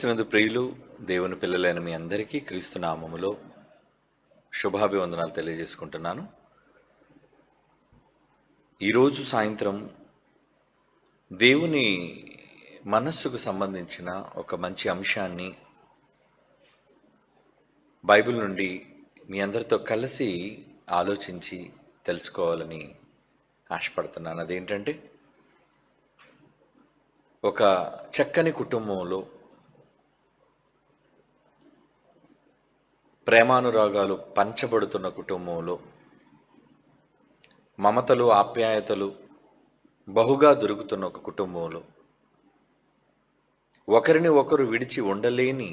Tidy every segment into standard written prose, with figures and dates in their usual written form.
క్రీస్తునందు ప్రియులు దేవుని పిల్లలైన మీ అందరికీ క్రీస్తు నామములో శుభాభివందనాలు తెలియజేసుకుంటున్నాను. ఈరోజు సాయంత్రం దేవుని మనస్సుకు సంబంధించిన ఒక మంచి అంశాన్ని బైబిల్ నుండి మీ అందరితో కలిసి ఆలోచించి తెలుసుకోవాలని ఆశపడుతున్నాను. అదేంటంటే, ఒక చక్కని కుటుంబంలో ప్రేమానురాగాలు పంచబడుతున్న కుటుంబంలో మమతలు ఆప్యాయతలు బహుగా దొరుకుతున్న ఒక కుటుంబంలో ఒకరిని ఒకరు విడిచి ఉండలేని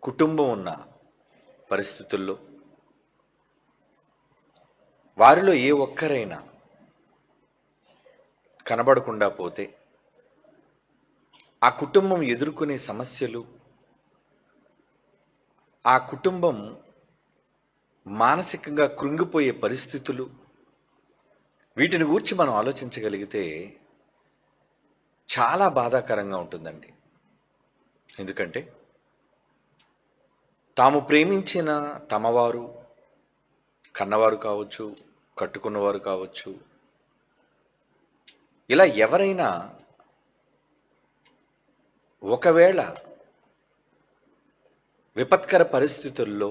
కుటుంబం ఉన్న పరిస్థితుల్లో వారిలో ఏ ఒక్కరైనా కనబడకుండా పోతే ఆ కుటుంబం ఎదుర్కొనే సమస్యలు, ఆ కుటుంబం మానసికంగా కృంగిపోయే పరిస్థితులు, వీటిని గూర్చి మనం ఆలోచించగలిగితే చాలా బాధాకరంగా ఉంటుందండి. ఎందుకంటే తాము ప్రేమించిన తమవారు, కన్నవారు కావచ్చు, కట్టుకున్నవారు కావచ్చు, ఇలా ఎవరైనా ఒకవేళ విపత్కర పరిస్థితుల్లో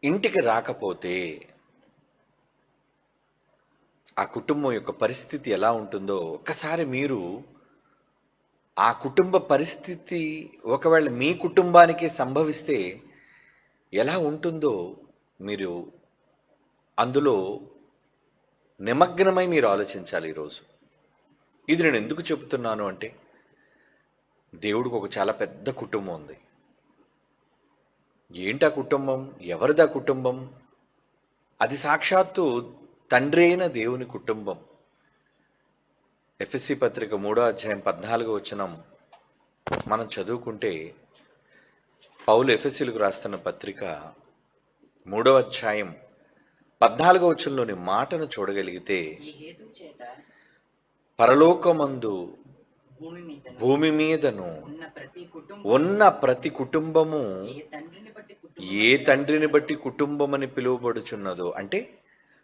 ఇంటికి రాకపోతే ఆ కుటుంబం యొక్క పరిస్థితి ఎలా ఉంటుందో ఒక్కసారి మీరు ఆ కుటుంబ పరిస్థితి ఒకవేళ మీ కుటుంబానికి సంభవిస్తే ఎలా ఉంటుందో మీరు అందులో నిమగ్నమై మీరు ఆలోచించాలి. ఈరోజు ఇది నేను ఎందుకు చెబుతున్నాను అంటే, దేవుడికి ఒక చాలా పెద్ద కుటుంబం ఉంది. ఏంటా కుటుంబం? ఎవరిదా కుటుంబం? అది సాక్షాత్తు తండ్రి అయిన దేవుని కుటుంబం. ఎఫెసీ పత్రిక 3వ అధ్యాయం 14వ వచనం మనం చదువుకుంటే, పౌలు ఎఫెసీలకు రాస్తున్న పత్రిక 3వ అధ్యాయం 14వ వచనంలోని మాటను చూడగలిగితే, పరలోకమందు భూమి మీదను ఉన్న ప్రతి కుటుంబము ఏ తండ్రిని బట్టి కుటుంబం అని పిలువబడుచున్నదో, అంటే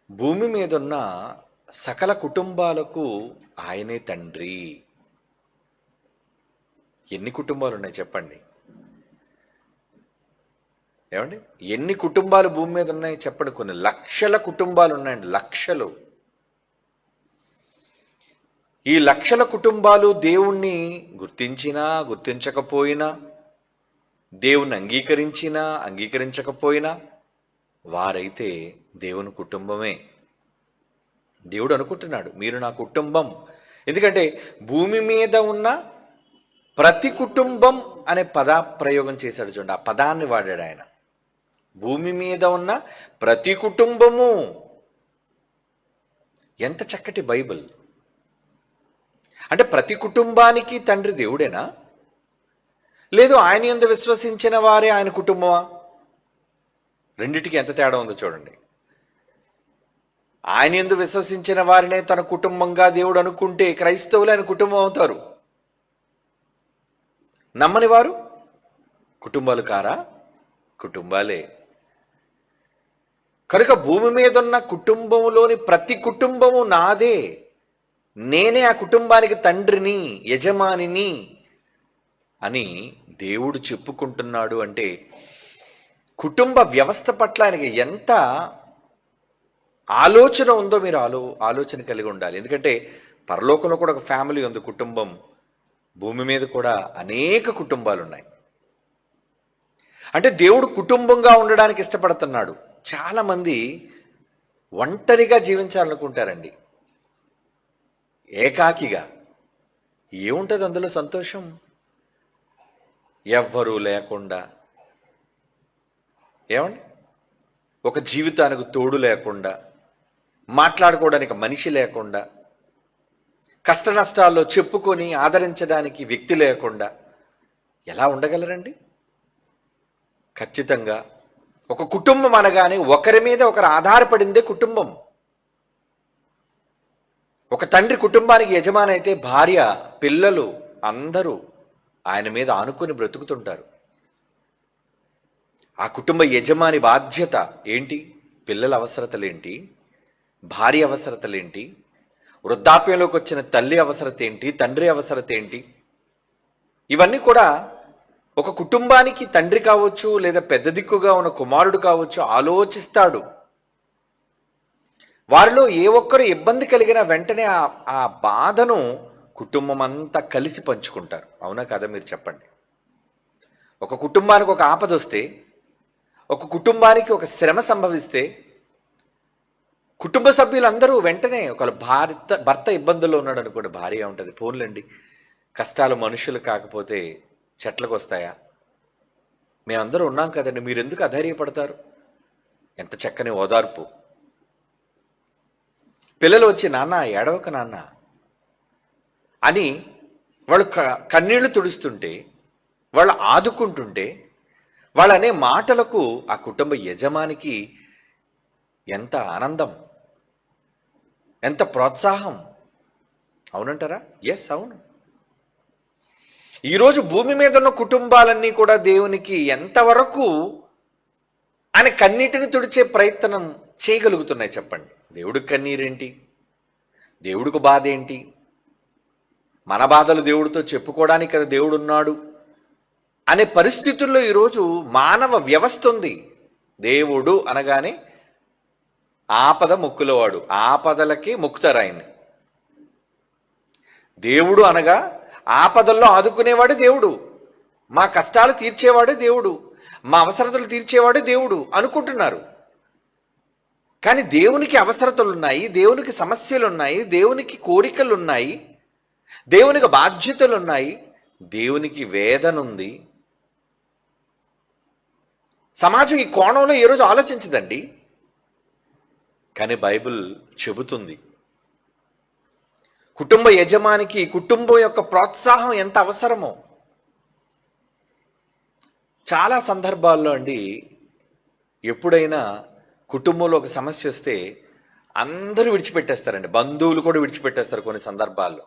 భూమి మీద ఉన్న సకల కుటుంబాలకు ఆయనే తండ్రి. ఎన్ని కుటుంబాలు ఉన్నాయి చెప్పండి? ఏమండి, ఎన్ని కుటుంబాలు భూమి మీద ఉన్నాయి చెప్పండి? కొన్ని లక్షల కుటుంబాలు ఉన్నాయండి, లక్షలు. ఈ లక్షల కుటుంబాలు దేవుణ్ణి గుర్తించినా గుర్తించకపోయినా, దేవుణ్ణి అంగీకరించినా అంగీకరించకపోయినా వారైతే దేవుని కుటుంబమే. దేవుడు అనుకుంటున్నాడు, మీరు నా కుటుంబం. ఎందుకంటే భూమి మీద ఉన్న ప్రతి కుటుంబం అనే ప్రయోగం చేశాడు. చూడండి, ఆ పదాన్ని వాడాడు ఆయన. భూమి మీద ఉన్న ప్రతి కుటుంబము. ఎంత చక్కటి బైబిల్! అంటే ప్రతి కుటుంబానికి తండ్రి దేవుడేనా? లేదు ఆయన యందు విశ్వసించిన వారే ఆయన కుటుంబమా? రెండిటికి ఎంత తేడా ఉందో చూడండి. ఆయన యందు విశ్వసించిన వారినే తన కుటుంబంగా దేవుడు అనుకుంటే క్రైస్తవులు ఆయన కుటుంబం అవుతారు. నమ్మని వారు కుటుంబాలు కారా? కుటుంబాలే. కనుక భూమి మీద ఉన్న కుటుంబంలోని ప్రతి కుటుంబము నాదే, నేనే ఆ కుటుంబానికి తండ్రిని, యజమానిని అని దేవుడు చెప్పుకుంటున్నాడు. అంటే కుటుంబ వ్యవస్థ పట్ల ఆయనకి ఎంత ఆలోచన ఉందో మీరు ఆలోచన కలిగి ఉండాలి. ఎందుకంటే పరలోకంలో కూడా ఒక ఫ్యామిలీ ఉంది, కుటుంబం. భూమి మీద కూడా అనేక కుటుంబాలు ఉన్నాయి. అంటే దేవుడు కుటుంబంగా ఉండడానికి ఇష్టపడుతున్నాడు. చాలామంది ఒంటరిగా జీవించాలనుకుంటారండి, ఏకాకిగా. ఏముంటుంది అందులో సంతోషం? ఎవ్వరూ లేకుండా, ఏమండి, ఒక జీవితానికి తోడు లేకుండా, మాట్లాడుకోవడానికి మనిషి లేకుండా, కష్ట నష్టాల్లో చెప్పుకొని ఆదరించడానికి వ్యక్తి లేకుండా ఎలా ఉండగలరండి? ఖచ్చితంగా ఒక కుటుంబం అనగానే ఒకరి మీద ఒకరు ఆధారపడిందే కుటుంబం. ఒక తండ్రి కుటుంబానికి యజమాని అయితే భార్య, పిల్లలు, అందరూ ఆయన మీద ఆనుకొని బ్రతుకుతుంటారు. ఆ కుటుంబ యజమాని బాధ్యత ఏంటి? పిల్లల అవసరతలేంటి? భార్య అవసరతలేంటి? వృద్ధాప్యంలోకి వచ్చిన తల్లి అవసరత ఏంటి? తండ్రి అవసరత ఏంటి? ఇవన్నీ కూడా ఒక కుటుంబానికి తండ్రి కావచ్చు, లేదా పెద్ద దిక్కుగా ఉన్న కుమారుడు కావచ్చు, ఆలోచిస్తాడు. వారిలో ఏ ఒక్కరు ఇబ్బంది కలిగిన వెంటనే ఆ బాధను కుటుంబం అంతా కలిసి పంచుకుంటారు. అవునా కదా? మీరు చెప్పండి. ఒక కుటుంబానికి ఒక ఆపద వస్తే, ఒక కుటుంబానికి ఒక శ్రమ సంభవిస్తే, కుటుంబ సభ్యులందరూ వెంటనే ఒకళ్ళు భర్త ఇబ్బందుల్లో ఉన్నాడు అనుకోండి, భార్య ఉంటుంది, పోన్లండి, కష్టాలు మనుషులు కాకపోతే చెట్లకు వస్తాయా? మేమందరూ ఉన్నాం కదండి, మీరు ఎందుకు అధైర్యపడతారు? ఎంత చక్కని ఓదార్పు. పిల్లలు వచ్చి, నాన్న ఏడవక నాన్న అని వాళ్ళు కన్నీళ్లు తుడుస్తుంటే, వాళ్ళు ఆదుకుంటుంటే, వాళ్ళు అనే మాటలకు ఆ కుటుంబ యజమానికి ఎంత ఆనందం, ఎంత ప్రోత్సాహం. అవునంటారా? ఎస్, అవును. ఈరోజు భూమి మీద ఉన్న కుటుంబాలన్నీ కూడా దేవునికి ఎంతవరకు ఆయన కన్నీటిని తుడిచే ప్రయత్నం చేయగలుగుతున్నాయి చెప్పండి. దేవుడికి కన్నీరేంటి? దేవుడికి బాధ ఏంటి? మన బాధలు దేవుడితో చెప్పుకోవడానికి కదా దేవుడు ఉన్నాడు అనే పరిస్థితుల్లో ఈరోజు మానవ వ్యవస్థ ఉంది. దేవుడు అనగానే ఆపద మొక్కులవాడు, ఆపదలకి మొక్కుతారు ఆయన్ని. దేవుడు అనగా ఆపదల్లో ఆదుకునేవాడు దేవుడు, మా కష్టాలు తీర్చేవాడు దేవుడు, మా అవసరతలు తీర్చేవాడు దేవుడు అనుకుంటున్నారు. కానీ దేవునికి అవసరతలు ఉన్నాయి, దేవునికి సమస్యలు ఉన్నాయి, దేవునికి కోరికలు ఉన్నాయి, దేవునికి బాధ్యతలు ఉన్నాయి, దేవునికి వేదన ఉంది. సమాజం ఈ కోణంలో ఏ రోజు ఆలోచించదండి. కానీ బైబిల్ చెబుతుంది కుటుంబ యజమానికి కుటుంబం యొక్క ప్రోత్సాహం ఎంత అవసరమో. చాలా సందర్భాల్లో అండి, ఎప్పుడైనా కుటుంబంలో ఒక సమస్య వస్తే అందరూ విడిచిపెట్టేస్తారండి, బంధువులు కూడా విడిచిపెట్టేస్తారు కొన్ని సందర్భాల్లో.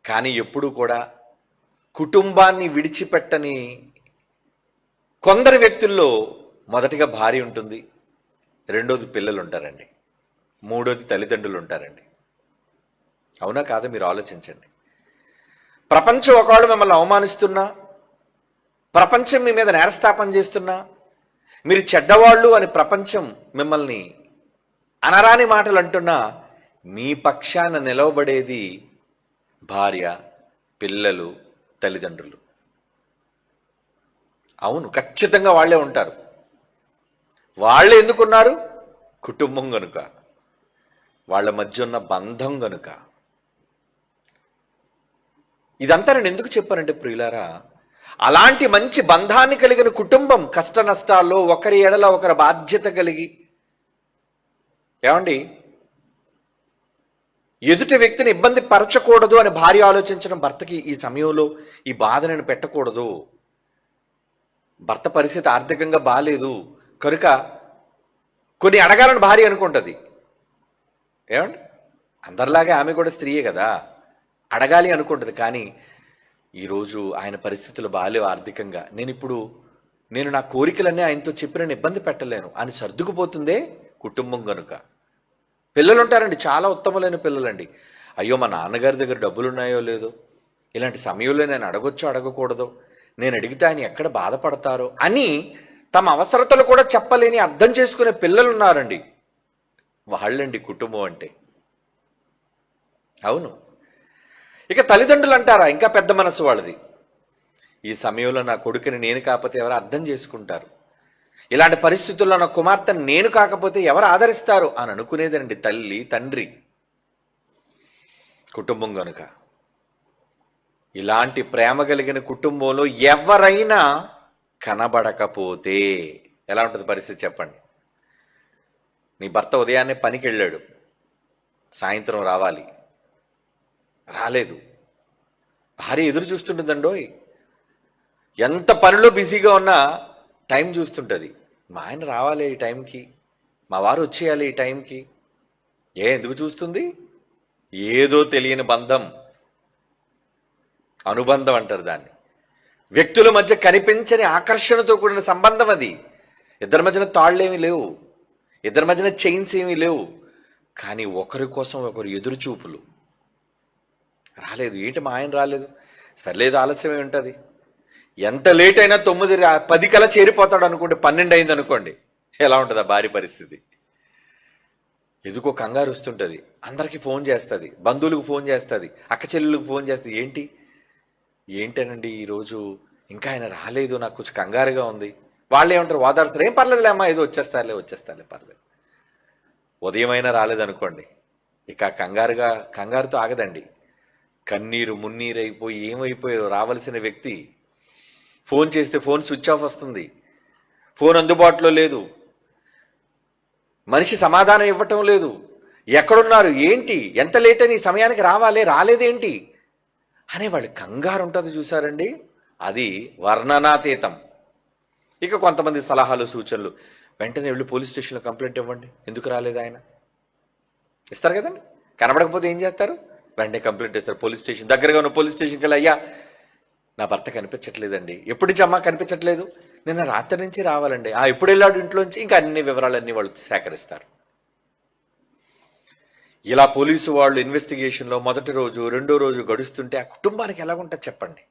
కానీ ఎప్పుడూ కూడా కుటుంబాన్ని విడిచిపెట్టని కొందరు వ్యక్తుల్లో మొదటిగా భార్య ఉంటుంది, రెండోది పిల్లలు ఉంటారండి, మూడోది తల్లిదండ్రులు ఉంటారండి. అవునా కాదా? మీరు ఆలోచించండి. ప్రపంచం ఒకవేళ మిమ్మల్ని అవమానిస్తున్నా, ప్రపంచం మీ మీద నేరస్థాపన చేస్తున్నా, మీరు చెడ్డవాళ్ళు అని ప్రపంచం మిమ్మల్ని అనరాని మాటలు అంటున్నా, మీ పక్షాన నిలవబడేది భార్య, పిల్లలు, తల్లిదండ్రులు. అవును, ఖచ్చితంగా వాళ్ళే ఉంటారు. వాళ్ళే ఎందుకున్నారు? కుటుంబం గనుక, వాళ్ళ మధ్య ఉన్న బంధం గనుక. ఇదంతా నేను ఎందుకు చెప్పానంటే ప్రియులారా, అలాంటి మంచి బంధాన్ని కలిగిన కుటుంబం కష్ట నష్టాల్లో ఒకరి ఎడల ఒకరి బాధ్యత కలిగి, ఏమండి, ఎదుటి వ్యక్తిని ఇబ్బంది పరచకూడదు అని భార్య ఆలోచించడం, భర్తకి ఈ సమయంలో ఈ బాధ నేను పెట్టకూడదు, భర్త పరిస్థితి ఆర్థికంగా బాగాలేదు కనుక కొన్ని అడగాలని భార్య అనుకుంటుంది. ఏమండి, అందరిలాగే ఆమె కూడా స్త్రీయే కదా, అడగాలి అనుకుంటుంది. కానీ ఈరోజు ఆయన పరిస్థితులు బాగాలేవు ఆర్థికంగా, నేను నా కోరికలన్నీ ఆయనతో చెప్పి నేను ఇబ్బంది పెట్టలేను అని సర్దుకుపోతుందే కుటుంబం కనుక. పిల్లలు ఉంటారండి, చాలా ఉత్తమమైన పిల్లలండి. అయ్యో, మా నాన్నగారి దగ్గర డబ్బులు ఉన్నాయో లేదో, ఇలాంటి సమయంలో నేను అడగొచ్చో అడగకూడదో, నేను అడిగితే ఆయన ఎక్కడ బాధపడతారో అని తమ అవసరతలు కూడా చెప్పలేని అర్థం చేసుకునే పిల్లలు ఉన్నారండి. వాళ్ళండి కుటుంబం అంటే. అవును. ఇక తల్లిదండ్రులు అంటారా, ఇంకా పెద్ద మనసు వాళ్ళది. ఈ సమయంలో నా కొడుకుని నేను కాకపోతే ఎవరు అర్థం చేసుకుంటారు, ఇలాంటి పరిస్థితుల్లో నా కుమార్తెను నేను కాకపోతే ఎవరు ఆదరిస్తారు అని అనుకునేదండి తల్లి, తండ్రి, కుటుంబం కనుక. ఇలాంటి ప్రేమ కలిగిన కుటుంబంలో ఎవరైనా కనబడకపోతే ఎలా ఉంటుంది పరిస్థితి చెప్పండి? నీ భర్త ఉదయాన్నే పనికి వెళ్ళాడు, సాయంత్రం రావాలి, రాలేదు, భార్య ఎదురు చూస్తుంటుందండోయ్. ఎంత పనిలో బిజీగా ఉన్నా టైం చూస్తుంటుంది, మా ఆయన రావాలి ఈ టైంకి, మా వారు వచ్చేయాలి ఈ టైంకి. ఎందుకు చూస్తుంది? ఏదో తెలియని బంధం. అనుబంధం అంటారు దాన్ని. వ్యక్తుల మధ్య కనిపించని ఆకర్షణతో కూడిన సంబంధం అది. ఇద్దరి మధ్యన తాళ్ళేమీ లేవు, ఇద్దరి మధ్యన చైన్స్ ఏమీ లేవు, కానీ ఒకరి కోసం ఒకరు ఎదురు చూపులు. రాలేదు, ఏంటి మా ఆయన రాలేదు, సర్లేదు ఆలస్యమే ఉంటుంది. ఎంత లేట్ అయినా 9-10 కల్లా చేరిపోతాడు అనుకోండి, 12 అయింది అనుకోండి, ఎలా ఉంటుంది ఆ భార్య పరిస్థితి? ఎందుకో కంగారు వస్తుంటుంది, అందరికీ ఫోన్ చేస్తుంది, బంధువులకు ఫోన్ చేస్తుంది, అక్క చెల్లెళ్ళకి ఫోన్ చేస్తుంది. ఏంటనండి ఈరోజు ఇంకా ఆయన రాలేదు, నాకు కొంచెం కంగారుగా ఉంది. వాళ్ళు ఏమంటారు, వాదాడుస్తారు, ఏం పర్లేదులే అమ్మా, ఏదో వచ్చేస్తాలే పర్లేదు. ఉదయమైనా రాలేదనుకోండి, ఇక కంగారుతో ఆగదండి. కన్నీరు మున్నీరైపోయి ఏమైపోయారో రావాల్సిన వ్యక్తి. ఫోన్ చేస్తే ఫోన్ స్విచ్ ఆఫ్ వస్తుంది, ఫోన్ అందుబాటులో లేదు, మనిషి సమాధానం ఇవ్వటం లేదు. ఎక్కడున్నారు, ఏంటి, ఎంత లేట్ అని, సమయానికి రాలేదేంటి అనే వాళ్ళు కంగారు ఉంటుంది చూసారండి. అది వర్ణనాతీతం. ఇక కొంతమంది సలహాలు సూచనలు, వెంటనే వెళ్ళి పోలీస్ స్టేషన్లో కంప్లైంట్ ఇవ్వండి, ఎందుకు రాలేదు ఆయన, ఇస్తారు కదండి. కనబడకపోతే ఏం చేస్తారు, వెంటనే కంప్లైంట్ ఇస్తారు. పోలీస్ స్టేషన్ దగ్గరగా ఉన్న పోలీస్ స్టేషన్కి వెళ్ళి, అయ్యా నా భర్త కనిపించట్లేదండి, ఎప్పటి నుంచి అమ్మ కనిపించట్లేదు, నిన్న రాత్రి నుంచి రావాలండి, ఎప్పుడు వెళ్ళాడు ఇంట్లోంచి, ఇంకా అన్ని వివరాలన్నీ వాళ్ళు సేకరిస్తారు. ఇలా పోలీసు వాళ్ళు ఇన్వెస్టిగేషన్లో మొదటి రోజు రెండో రోజు గడుస్తుంటే ఆ కుటుంబానికి ఎలాగుంటుంది చెప్పండి.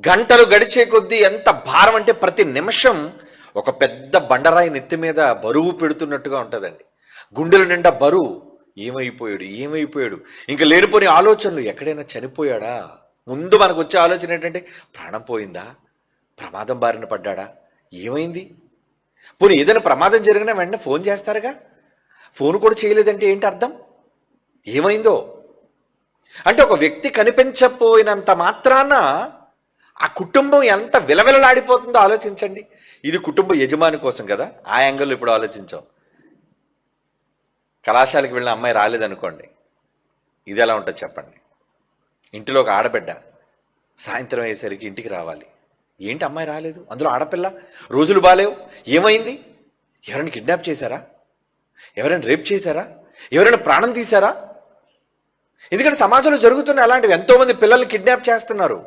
గంటలు గడిచే కొద్దీ ఎంత భారం అంటే, ప్రతి నిమిషం ఒక పెద్ద బండరాయి నెత్తి మీద బరువు పెడుతున్నట్టుగా ఉంటుందండి. గుండెల నిండా బరువు, ఏమైపోయాడు, ఇంకా లేనిపోని ఆలోచనలు, ఎక్కడైనా చనిపోయాడా. ముందు మనకు వచ్చే ఆలోచన ఏంటంటే, ప్రాణం పోయిందా, ప్రమాదం బారిన పడ్డాడా, ఏమైంది. పోనీ ఏదైనా ప్రమాదం జరిగినా వెంటనే ఫోన్ చేస్తారుగా, ఫోన్ కూడా చేయలేదంటే ఏంటి అర్థం, ఏమైందో. అంటే ఒక వ్యక్తి కనిపించకపోయినంత మాత్రాన ఆ కుటుంబం ఎంత విలవిలలాడిపోతుందో ఆలోచించండి. ఇది కుటుంబ యజమాని కోసం కదా, ఆ యాంగిల్లో ఇప్పుడు ఆలోచించాం. కళాశాలకు వెళ్ళిన అమ్మాయి రాలేదనుకోండి, ఇది ఎలా ఉంటుంది చెప్పండి. ఇంటిలో ఒక ఆడబిడ్డ సాయంత్రం అయ్యేసరికి ఇంటికి రావాలి, ఏంటి అమ్మాయి రాలేదు, అందులో ఆడపిల్ల, రోజులు బాలేవు, ఏమైంది, ఎవరైనా కిడ్నాప్ చేశారా, ఎవరైనా రేప్ చేశారా, ఎవరైనా ప్రాణం తీశారా? ఎందుకంటే సమాజంలో జరుగుతున్న అలాంటివి. ఎంతోమంది పిల్లల్ని కిడ్నాప్ చేస్తున్నారు,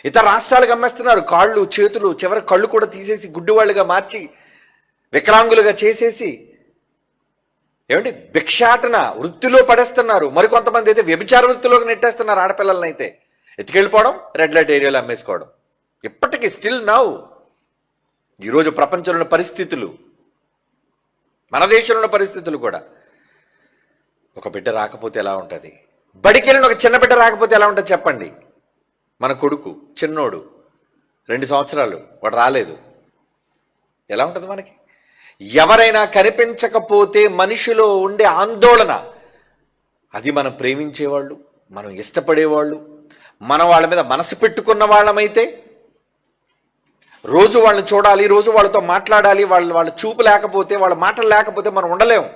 ఇతర రాష్ట్రాలకు అమ్మేస్తున్నారు, కాళ్ళు చేతులు చివరి కళ్ళు కూడా తీసేసి గుడ్డివాళ్ళుగా మార్చి వికలాంగులుగా చేసేసి భిక్షాటన వృత్తిలో పడేస్తున్నారు. మరికొంతమంది అయితే వ్యభిచార వృత్తిలోకి నెట్టేస్తున్నారు. ఆడపిల్లలని అయితే ఎత్తుకెళ్ళిపోవడం, రెడ్ లైట్ ఏరియాలో అమ్మేసుకోవడం. ఇప్పటికీ స్టిల్ నౌ ఈరోజు ప్రపంచంలో పరిస్థితులు, మన దేశంలో ఉన్న పరిస్థితులు కూడా. ఒక బిడ్డ రాకపోతే ఎలా ఉంటుంది, బడికి వెళ్ళిన ఒక చిన్న బిడ్డ రాకపోతే ఎలా ఉంటుంది చెప్పండి. మన కొడుకు చిన్నోడు 2 సంవత్సరాలు, వాడు రాలేదు, ఎలా ఉంటుంది మనకి? ఎవరైనా కనిపించకపోతే మనిషిలో ఉండే ఆందోళన, అది మనం ప్రేమించేవాళ్ళు, మనం ఇష్టపడేవాళ్ళు, మనం వాళ్ళ మీద మనసు పెట్టుకున్న వాళ్ళమైతే రోజు వాళ్ళని చూడాలి, రోజు వాళ్ళతో మాట్లాడాలి. వాళ్ళ చూపు లేకపోతే, వాళ్ళ మాటలు లేకపోతే మనం ఉండలేము.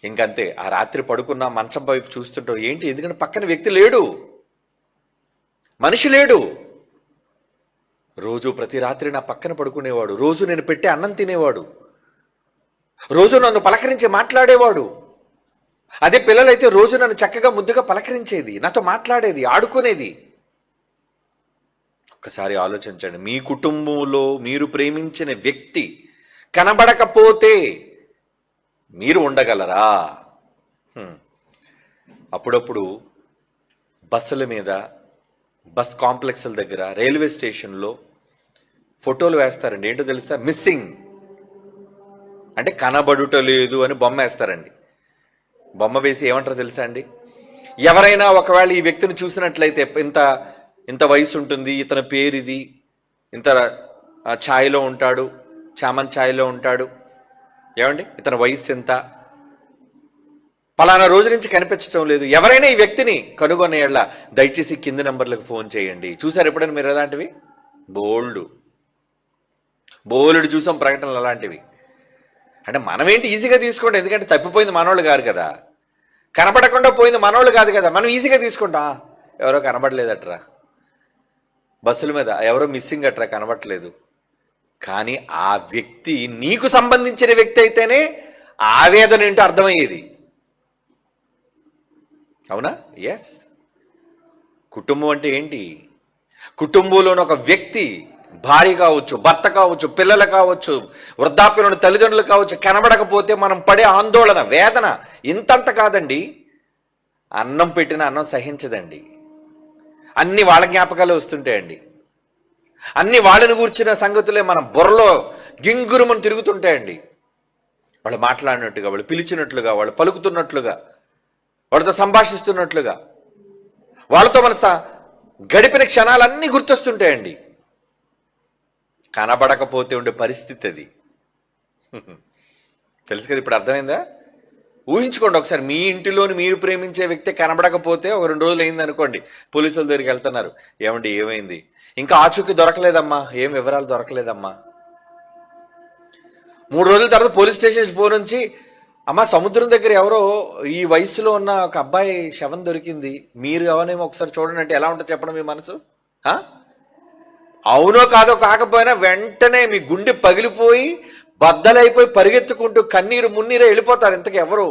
ఇంకంతే, ఆ రాత్రి పడుకున్న మంచం వైపు చూస్తుంటాం, ఏంటి, ఎందుకంటే పక్కన వ్యక్తి లేడు, మనిషి లేడు. రోజు ప్రతి రాత్రి నా పక్కన పడుకునేవాడు, రోజు నేను పెట్టే అన్నం తినేవాడు, రోజు నన్ను పలకరించి మాట్లాడేవాడు. అదే పిల్లలైతే రోజు నన్ను చక్కగా ముద్దుగా పలకరించేది, నాతో మాట్లాడేది, ఆడుకునేది. ఒక్కసారి ఆలోచించండి, మీ కుటుంబంలో మీరు ప్రేమించిన వ్యక్తి కనబడకపోతే మీరు ఉండగలరా? అప్పుడప్పుడు బస్సుల మీద, బస్ కాంప్లెక్స్ల దగ్గర, రైల్వే స్టేషన్లో ఫోటోలు వేస్తారండి. ఏంటో తెలుసా? మిస్సింగ్ అంటే కనబడుట లేదు అని బొమ్మ వేస్తారండి. బొమ్మ వేసి ఏమంటారో తెలుసా అండి? ఎవరైనా ఒకవేళ ఈ వ్యక్తిని చూసినట్లయితే, ఇంత వయసు ఉంటుంది, ఇతని పేరు ఇది, ఇంత ఛాయలో ఉంటాడు, చామన్ ఛాయలో ఉంటాడు, ఏమండి ఇతని వయసు ఎంత, పలానా రోజు నుంచి కనిపించడం లేదు, ఎవరైనా ఈ వ్యక్తిని కనుగొనేళ్ళ దయచేసి కింది నెంబర్లకు ఫోన్ చేయండి. చూసారు ఎప్పుడైనా మీరు అలాంటివి? బోల్డ్ చూసాం ప్రకటనలు అలాంటివి. అంటే మనమేంటి ఈజీగా తీసుకోండి, ఎందుకంటే తప్పిపోయింది మనోళ్ళు కాదు కదా, కనబడకుండా పోయింది మనోళ్ళు కాదు కదా, మనం ఈజీగా తీసుకుంటా. ఎవరో కనబడలేదట్రా, బస్సుల మీద ఎవరో మిస్సింగ్ అట్రా, కనబడట్లేదు. కానీ ఆ వ్యక్తి నీకు సంబంధించిన వ్యక్తి అయితేనే ఆవేదన ఏంటో అర్థమయ్యేది. అవునా? ఎస్. కుటుంబం అంటే ఏంటి? కుటుంబంలోని ఒక వ్యక్తి, భార్య కావచ్చు, భర్త కావచ్చు, పిల్లలు కావచ్చు, వృద్ధాప్యంలోని తల్లిదండ్రులు కావచ్చు, కనబడకపోతే మనం పడే ఆందోళన, వేదన ఇంతంత కాదండి. అన్నం పెట్టిన అన్నం సహించదండి. అన్ని వాళ్ళ జ్ఞాపకాలే వస్తుంటాయండి. అన్ని వాళ్ళని కూర్చిన సంగతులే మన బుర్రలో గింగురుమని తిరుగుతుంటాయండి. వాళ్ళు మాట్లాడినట్టుగా, వాళ్ళు పిలిచినట్లుగా, వాళ్ళు పలుకుతున్నట్లుగా, వాళ్ళతో సంభాషిస్తున్నట్లుగా, వాళ్ళతో మన గడిపిన క్షణాలన్నీ గుర్తొస్తుంటాయండి. కనబడకపోతే ఉండే పరిస్థితి అది. తెలుసు కదా, ఇప్పుడు అర్థమైందా? ఊహించుకోండి ఒకసారి, మీ ఇంటిలోని మీరు ప్రేమించే వ్యక్తి కనబడకపోతే ఒక 2 రోజులు అయింది అనుకోండి, పోలీసుల దగ్గరికి వెళ్తున్నారు, ఏమండి ఏమైంది, ఇంకా ఆచూకీ దొరకలేదమ్మా, ఏం వివరాలు దొరకలేదమ్మా. 3 రోజుల తర్వాత పోలీస్ స్టేషన్ ఫోన్ నుంచి, అమ్మ సముద్రం దగ్గర ఎవరో ఈ వయసులో ఉన్న ఒక అబ్బాయి శవం దొరికింది, మీరు ఎవరేమో ఒకసారి చూడండి అంటే ఎలా ఉంటుంది చెప్పండి మీ మనసు? అవునో కాదో కాకపోయినా వెంటనే మీ గుండె పగిలిపోయి బద్దలైపోయి పరిగెత్తుకుంటూ కన్నీరు మున్నీరే వెళ్ళిపోతారు. ఇంతకీ ఎవరు?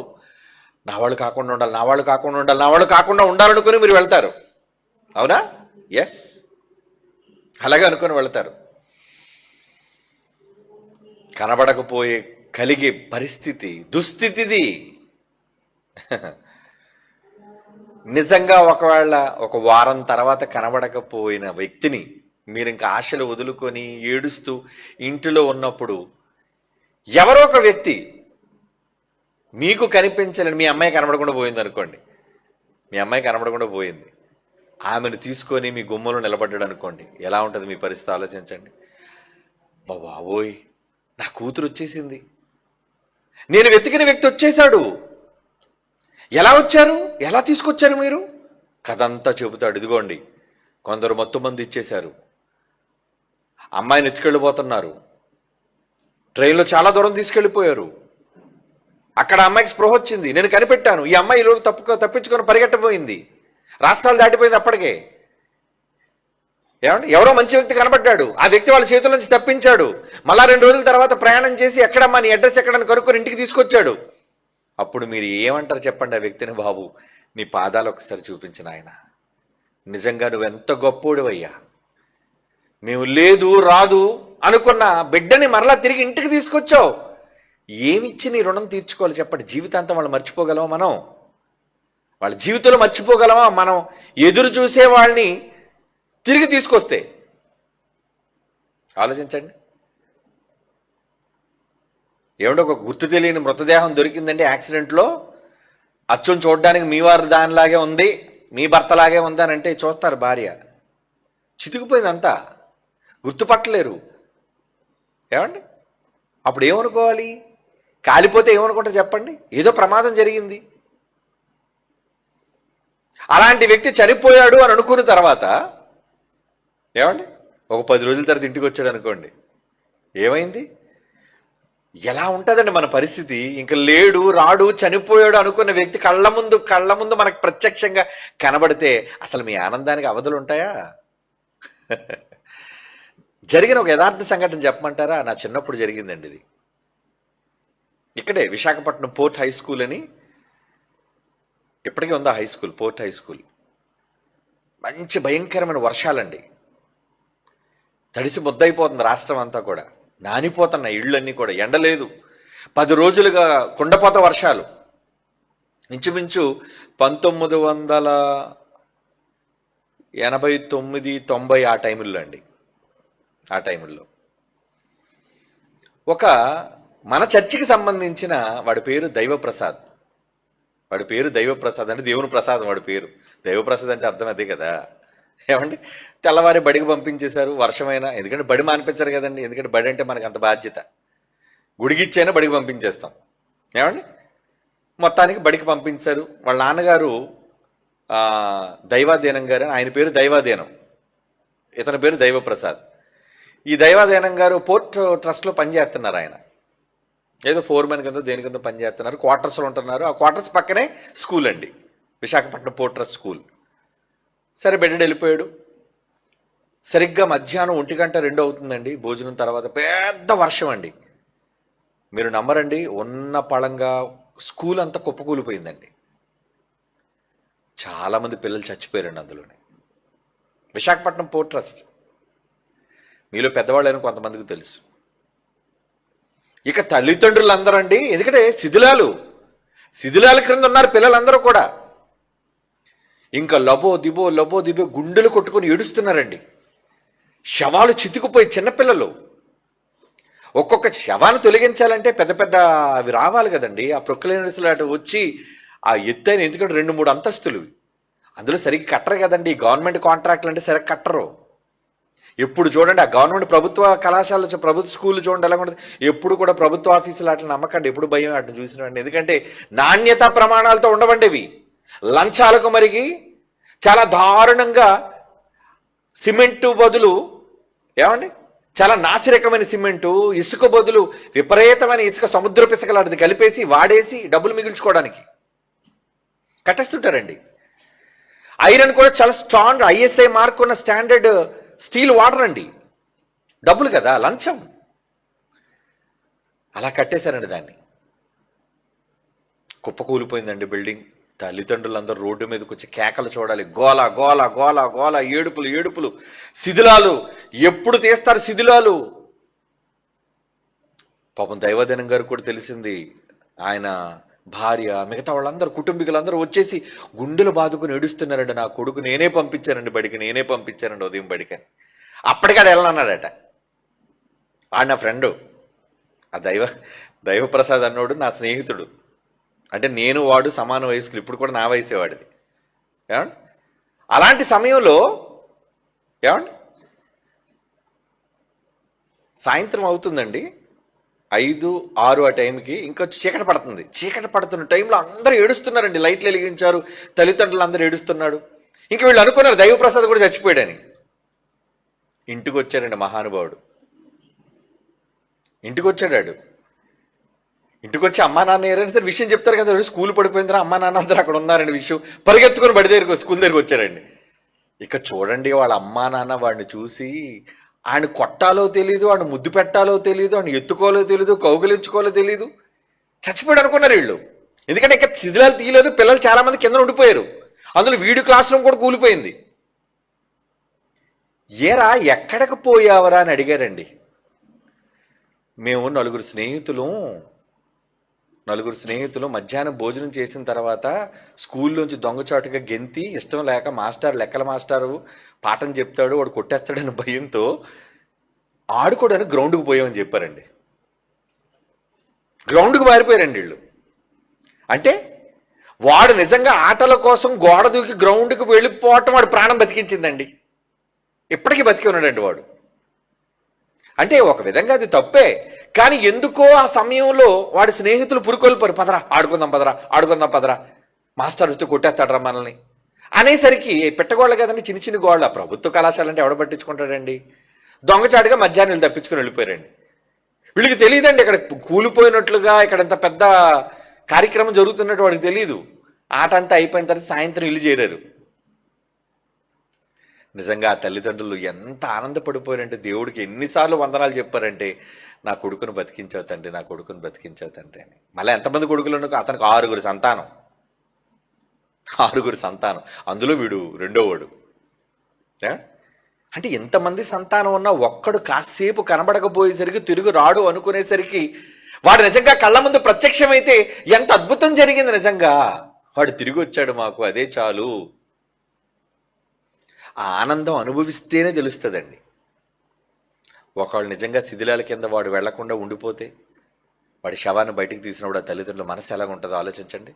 నా వాళ్ళు కాకుండా ఉండాలి, నా వాళ్ళు కాకుండా ఉండాలి, నా వాళ్ళు కాకుండా ఉండాలనుకుని మీరు వెళ్తారు. అవునా? ఎస్, అలాగే అనుకుని వెళ్తారు. కనబడకపోయే కలిగే పరిస్థితి, దుస్థితిది. నిజంగా ఒకవేళ ఒక వారం తర్వాత కనబడకపోయిన వ్యక్తిని మీరు ఇంకా ఆశలు వదులుకొని ఏడుస్తూ ఇంటిలో ఉన్నప్పుడు, ఎవరో ఒక వ్యక్తి మీకు కనిపించాలని, మీ అమ్మాయి కనబడకుండా పోయింది అనుకోండి, మీ అమ్మాయి కనబడకుండా పోయింది, ఆమెను తీసుకొని మీ గుమ్మలో నిలబడ్డాడు అనుకోండి, ఎలా ఉంటుంది మీ పరిస్థితి ఆలోచించండి. బాబోయ్, నా కూతురు వచ్చేసింది, నేను వెతికిన వ్యక్తి వచ్చేశాడు, ఎలా వచ్చారు, ఎలా తీసుకొచ్చారు మీరు? కథంతా చెబుతాడు. ఇదిగోండి, కొందరు మత్తు మంది ఇచ్చేశారు, అమ్మాయిని ఎత్తుకెళ్ళిపోతున్నారు, ట్రైన్లో చాలా దూరం తీసుకెళ్ళిపోయారు, అక్కడ అమ్మాయికి స్పృహ వచ్చింది, నేను కనిపెట్టాను, ఈ అమ్మాయి ఈరోజు తప్పించుకొని పరిగెట్టబోయింది, రాష్ట్రాలు దాటిపోయింది అప్పటికే. ఏమండి, ఎవరో మంచి వ్యక్తి కనబడ్డాడు, ఆ వ్యక్తి వాళ్ళ చేతుల నుంచి తప్పించాడు, మళ్ళా 2 రోజుల తర్వాత ప్రయాణం చేసి ఎక్కడమ్మా నీ అడ్రస్ ఎక్కడని కనుక్కొని ఇంటికి తీసుకొచ్చాడు. అప్పుడు మీరు ఏమంటారు చెప్పండి ఆ వ్యక్తిని? బాబు, నీ పాదాలు ఒకసారి చూపించిన ఆయన, నిజంగా నువ్వెంత గొప్పోడివయ్యా, మేము లేదు రాదు అనుకున్న బిడ్డని మరలా తిరిగి ఇంటికి తీసుకొచ్చావు, ఏమిచ్చి నీ రుణం తీర్చుకోవాలి చెప్పండి? జీవితాంతం వాళ్ళు మర్చిపోగలమా? మనం వాళ్ళ జీవితంలో మర్చిపోగలమా? మనం ఎదురు చూసే వాళ్ళని తిరిగి తీసుకొస్తే ఆలోచించండి. ఏమంటే ఒక గుర్తు తెలియని మృతదేహం దొరికిందండి యాక్సిడెంట్లో, అచ్చం చూడడానికి మీ వారు దానిలాగే ఉంది, మీ భర్తలాగే ఉంది అని అంటే చూస్తారు, భార్య చితికిపోయింది అంతా, గుర్తుపట్టలేరు. ఏమండి, అప్పుడు ఏమనుకోవాలి? కాలిపోతే ఏమనుకుంటారు చెప్పండి? ఏదో ప్రమాదం జరిగింది. అలాంటి వ్యక్తి చనిపోయాడు అని అనుకున్న తర్వాత ఏమండి, ఒక 10 రోజుల తర్వాత ఇంటికి వచ్చాడు అనుకోండి, ఏమైంది? ఎలా ఉంటుందండి మన పరిస్థితి? ఇంక లేడు రాడు చనిపోయాడు అనుకున్న వ్యక్తి కళ్ళ ముందు మనకు ప్రత్యక్షంగా కనబడితే అసలు మీ ఆనందానికి అవధులు ఉంటాయా? జరిగిన ఒక యథార్థ సంఘటన చెప్పమంటారా? నా చిన్నప్పుడు జరిగిందండి ఇది. ఇక్కడే విశాఖపట్నం పోర్ట్ హై స్కూల్ అని, ఇప్పటికీ ఉందా high school, port high school. మంచి భయంకరమైన వర్షాలండి, తడిసి ముద్దయిపోతుంది రాష్ట్రం అంతా కూడా, నానిపోతున్నాయి ఇళ్ళన్నీ కూడా, ఎండలేదు, 10 రోజులుగా కుండపోత వర్షాలు. ఇంచుమించు 1989-90 ఆ టైంలో అండి. ఆ టైంలో ఒక మన చర్చికి సంబంధించిన వాడి పేరు దైవప్రసాద్. వాడి పేరు దైవప్రసాద్ అంటే దేవుని ప్రసాదం వాడి పేరు. దైవప్రసాద్ అంటే అర్థం అదే కదా. ఏమండి, తెల్లవారి బడికి పంపించేశారు, వర్షమైనా, ఎందుకంటే బడి మానిపించారు కదండి, ఎందుకంటే బడి అంటే మనకు అంత బాధ్యత, గుడిగిచ్చైనా బడికి పంపించేస్తాం. ఏమండి, మొత్తానికి బడికి పంపించారు. వాళ్ళ నాన్నగారు దైవాధీనం గారు, ఆయన పేరు దైవాధీనం, ఇతని పేరు దైవప్రసాద్. ఈ దైవాధీనం గారు పోర్ట్ ట్రస్ట్లో పనిచేస్తున్నారు. ఆయన ఏదో ఫోర్మెన్ కింద దేని కింద పనిచేస్తున్నారు, క్వార్టర్స్లో ఉంటున్నారు. ఆ క్వార్టర్స్ పక్కనే స్కూల్ అండి, విశాఖపట్నం పోర్ట్ ట్రస్ట్ స్కూల్. సరే, బిడ్డ వెళ్ళిపోయాడు. సరిగ్గా మధ్యాహ్నం 1:02 అవుతుందండి, భోజనం తర్వాత పెద్ద వర్షం అండి. మీరు నమ్మరండి, ఉన్న పళంగా స్కూల్ అంతా కుప్పకూలిపోయిందండి. చాలామంది పిల్లలు చచ్చిపోయారండి అందులోనే. Visakhapatnam port trust. మీలో పెద్దవాళ్ళని కొంతమందికి తెలుసు. ఇక తల్లిదండ్రులు అందరూ అండి, ఎందుకంటే శిథిలాల క్రింద ఉన్నారు పిల్లలందరూ కూడా. ఇంకా లబో దిబో గుండెలు కొట్టుకొని ఏడుస్తున్నారండి. శవాలు చితికిపోయి చిన్నపిల్లలు. ఒక్కొక్క శవాన్ని తొలగించాలంటే పెద్ద పెద్ద అవి రావాలి కదండి. ఆ ప్రొక్లైనర్స్లు అటు వచ్చి ఆ ఎత్తైన, ఎందుకంటే 2-3 అంతస్తులు, అందులో సరిగ్గా కట్టరు కదండి. గవర్నమెంట్ కాంట్రాక్ట్లు అంటే సరిగ్గా కట్టరు. ఎప్పుడు చూడండి ఆ గవర్నమెంట్ ప్రభుత్వ కళాశాల, ప్రభుత్వ స్కూళ్ళు చూడండి ఎలా ఉంటుంది. ఎప్పుడు కూడా ప్రభుత్వ ఆఫీసులు అట్లా నమ్మకండి, ఎప్పుడు భయం అట్లా చూసినవండి. ఎందుకంటే నాణ్యతా ప్రమాణాలతో ఉండవండి ఇవి. లంచాలకు మరిగి చాలా దారుణంగా సిమెంటు బదులు ఏమండి చాలా నాసిరకమైన సిమెంటు, ఇసుక బదులు విపరీతమైన ఇసుక, సముద్రపు ఇసుక లాంటిది కలిపేసి వాడేసి డబ్బులు మిగిల్చుకోవడానికి కట్టేస్తుంటారండి. ఐరన్ కూడా చాలా స్ట్రాంగ్ ISI మార్క్ ఉన్న స్టాండర్డ్ స్టీల్ వాడరండి. డబ్బులు కదా, లంచం. అలా కట్టేశారండి దాన్ని. కుప్పకూలిపోయిందండి బిల్డింగ్. తల్లిదండ్రులందరూ రోడ్డు మీదకి వచ్చి కేకలు చూడాలి. గోల గోల గోల గోల, ఏడుపులు, శిథిలాలు. ఎప్పుడు తీస్తారు శిథిలాలు? పాపం దైవజనం గారు కూడా తెలిసింది. ఆయన భార్య, మిగతా వాళ్ళందరూ, కుటుంబీకులందరూ వచ్చేసి గుండెలు బాదుకుని ఏడుస్తున్నారండి. నా కొడుకు నేనే పంపించానండి బడికి, నేనే పంపించానండి ఉదయం బడికని. అప్పటికాడు వెళ్ళనన్నాడట. వాడు నా ఫ్రెండు, ఆ దైవప్రసాద్ అన్నోడు నా స్నేహితుడు. అంటే నేను వాడు సమాన వయస్కులు, ఇప్పుడు కూడా నా వయసే వాడిది. ఏమండి అలాంటి సమయంలో ఏమండి సాయంత్రం అవుతుందండి, 5-6 ఆ టైంకి. ఇంకా చీకటి పడుతుంది. చీకటి పడుతున్న టైంలో అందరూ ఏడుస్తున్నారండి. లైట్లు వెలిగించారు, తల్లిదండ్రులు అందరూ ఏడుస్తున్నాడు. ఇంక వీళ్ళు అనుకున్నారు దైవప్రసాద్ కూడా చచ్చిపోయాడని. ఇంటికి వచ్చాడండి మహానుభావుడు. ఇంటికి వచ్చాడు. ఇంటికి వచ్చి అమ్మా నాన్న ఏరైనా సరే విషయం చెప్తారు కదా, స్కూల్ పడిపోయిందిరా, అమ్మా నాన్న అందరూ అక్కడ ఉన్నారండి విషయం. పరిగెత్తుకొని బడి దగ్గరికి, స్కూల్ దగ్గరికి వచ్చారండి. ఇక చూడండి, వాళ్ళ అమ్మా నాన్న వాడిని చూసి, ఆయన కొట్టాలో తెలియదు, ఆయన ముద్దు పెట్టాలో తెలియదు, ఆయన ఎత్తుకోలో తెలియదు, కౌగిలించుకోలో తెలియదు, చచ్చిపోయాడు అనుకున్నారు వీళ్ళు. ఎందుకంటే ఇక శిథిలాలు తీయలేదు, పిల్లలు చాలా మంది కింద ఉండిపోయారు. అందులో వీడి క్లాస్ రూమ్ కూడా కూలిపోయింది. ఏరా ఎక్కడికి పోయావరా అని అడిగారండి. మేము నలుగురు స్నేహితులు మధ్యాహ్నం భోజనం చేసిన తర్వాత స్కూల్లోంచి దొంగచాటుగా గెంతి, ఇష్టం లేక లెక్కల మాస్టారు పాఠం చెప్తాడు, వాడు కొట్టేస్తాడని భయంతో ఆడుకోవడానికి గ్రౌండ్కి పోయామని చెప్పారండి. గ్రౌండ్కి మారిపోయారండి వీళ్ళు. అంటే వాడు నిజంగా ఆటల కోసం గోడ దూకి గ్రౌండ్కి వెళ్ళిపోవటం వాడు ప్రాణం బతికించిందండి. ఇప్పటికీ బతికి ఉన్నాడండి వాడు. అంటే ఒక విధంగా అది తప్పే, కానీ ఎందుకో ఆ సమయంలో వాడి స్నేహితులు పురుకొల్పారు. పదరా ఆడుకుందాం పదరా, మాస్టర్ వస్తే కొట్టేస్తాడరా మనల్ని అనేసరికి, పెట్టగోళ్ళ కదండి, చిన్న గోళ్ళ. ప్రభుత్వ కళాశాల అంటే ఎవడ పట్టించుకుంటాడండి. దొంగచాటుగా మధ్యాహ్నం వీళ్ళు తప్పించుకొని వెళ్ళిపోయారండి. వీళ్ళకి తెలియదండి ఇక్కడ కూలిపోయినట్లుగా, ఇక్కడ ఎంత పెద్ద కార్యక్రమం జరుగుతున్నట్టు వాడికి తెలియదు. ఆట అంతా అయిపోయిన తర్వాత సాయంత్రం ఇల్లు చేరారు. నిజంగా ఆ తల్లిదండ్రులు ఎంత ఆనందపడిపోయారంటే, దేవుడికి ఎన్నిసార్లు వందనాలు చెప్పారంటే, నా కొడుకును బతికించావు తండ్రి అని. మళ్ళీ ఎంతమంది కొడుకులు ఉన్నా, అతనికి 6 సంతానం. అందులో వీడు 2వ వాడు. అంటే ఎంతమంది సంతానం ఉన్నా ఒక్కడు కాసేపు కనబడకపోయేసరికి తిరుగు రాడు అనుకునేసరికి, వాడు నిజంగా కళ్ళ ముందు ప్రత్యక్షమైతే ఎంత అద్భుతం జరిగింది. నిజంగా వాడు తిరిగి వచ్చాడు మాకు, అదే చాలు. ఆ ఆనందం అనుభవిస్తేనే తెలుస్తుందండి. ఒకళ్ళు నిజంగా శిథిలాల కింద వాడు వెళ్లకుండా ఉండిపోతే, వాడి శవాన్ని బయటికి తీసినప్పుడు ఆ తల్లిదండ్రుల మనసు ఎలాగ ఉంటుందో ఆలోచించండి.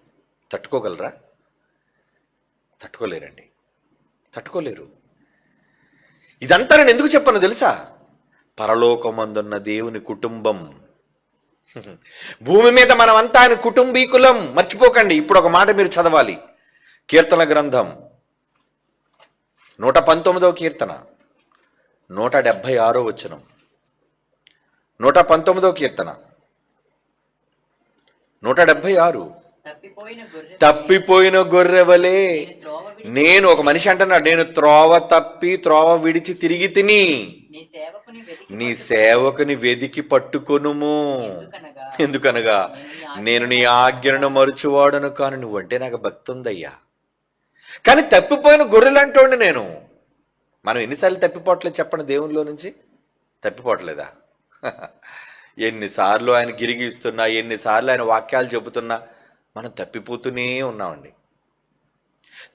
తట్టుకోగలరా? తట్టుకోలేరు. ఇదంతా నేను ఎందుకు చెప్పాను తెలుసా? పరలోకమందున్న దేవుని కుటుంబం, భూమి మీద మనమంతా ఆయన కుటుంబీకులం. మర్చిపోకండి. ఇప్పుడు ఒక మాట మీరు చదవాలి. కీర్తన గ్రంథం 119వ కీర్తన 176వ వచనం. 119వ కీర్తన 176. తప్పిపోయిన గొర్రెవలే నేను, ఒక మనిషి అంటున్నాడు, నేను త్రోవ తప్పి త్రోవ విడిచి తిరిగి తిని నీ సేవకుని వెదికి పట్టుకొనుము. ఎందుకనగా నేను నీ ఆజ్ఞను మరుచువాడను కాను. నువ్వంటే నాకు భక్తి ఉందయ్యా. కానీ తప్పిపోయిన గొర్రెలు అంటోండి నేను. మనం ఎన్నిసార్లు తప్పిపోవట్లేదు చెప్పండి, దేవునిలో నుంచి తప్పిపోవట్లేదా? ఎన్నిసార్లు ఆయన గిరిగిస్తున్నా, ఎన్నిసార్లు ఆయన వాక్యాలు చెబుతున్నా మనం తప్పిపోతూనే ఉన్నామండి.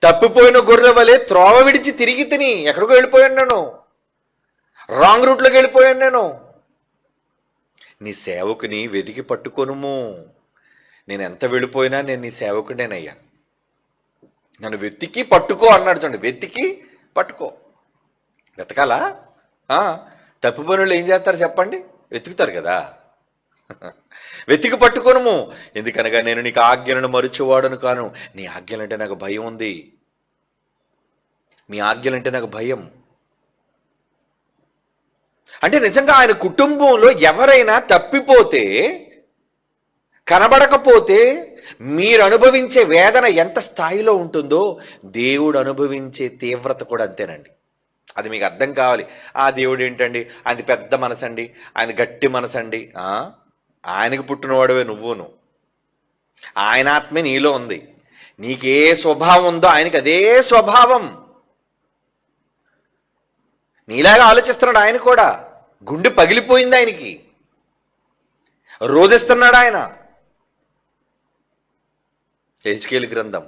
తప్పిపోయిన గొర్రె వలె త్రోవ విడిచి తిరిగి తిని ఎక్కడికో వెళ్ళిపోయాను, నేను రాంగ్ రూట్లోకి వెళ్ళిపోయాను. నేను నీ సేవకుని వెతికి పట్టుకొనుము. నేను ఎంత వెళ్ళిపోయినా నేను నీ సేవకుడేనయ్యా, నన్ను వెతికి పట్టుకో అన్నాడు. చూడండి, వెతికి పట్టుకో. వెతకాలా? తప్పిపోయిన వాళ్ళు ఏం చేస్తారు చెప్పండి? వెతుకుతారు కదా. వెతికి పట్టుకోను. ఎందుకనగా నేను నీకు ఆజ్ఞలను మరుచువాడను కాను. నీ ఆజ్ఞలంటే నాకు భయం ఉంది. మీ ఆజ్ఞలంటే నాకు భయం. అంటే నిజంగా ఆయన కుటుంబంలో ఎవరైనా తప్పిపోతే, కనబడకపోతే మీరు అనుభవించే వేదన ఎంత స్థాయిలో ఉంటుందో దేవుడు అనుభవించే తీవ్రత కూడా అంతేనండి. అది మీకు అర్థం కావాలి. ఆ దేవుడు ఏంటండి, ఆయన పెద్ద మనసండి, ఆయన గట్టి మనసండి. ఆయనకు పుట్టినవాడువే నువ్వును. ఆయన ఆత్మే నీలో ఉంది. నీకే స్వభావం ఉందో ఆయనకి అదే స్వభావం. నీలాగా ఆలోచిస్తున్నాడు ఆయన కూడా. గుండె పగిలిపోయింది ఆయనకి, రోధిస్తున్నాడు ఆయన. హెజ్కేలు గ్రంథం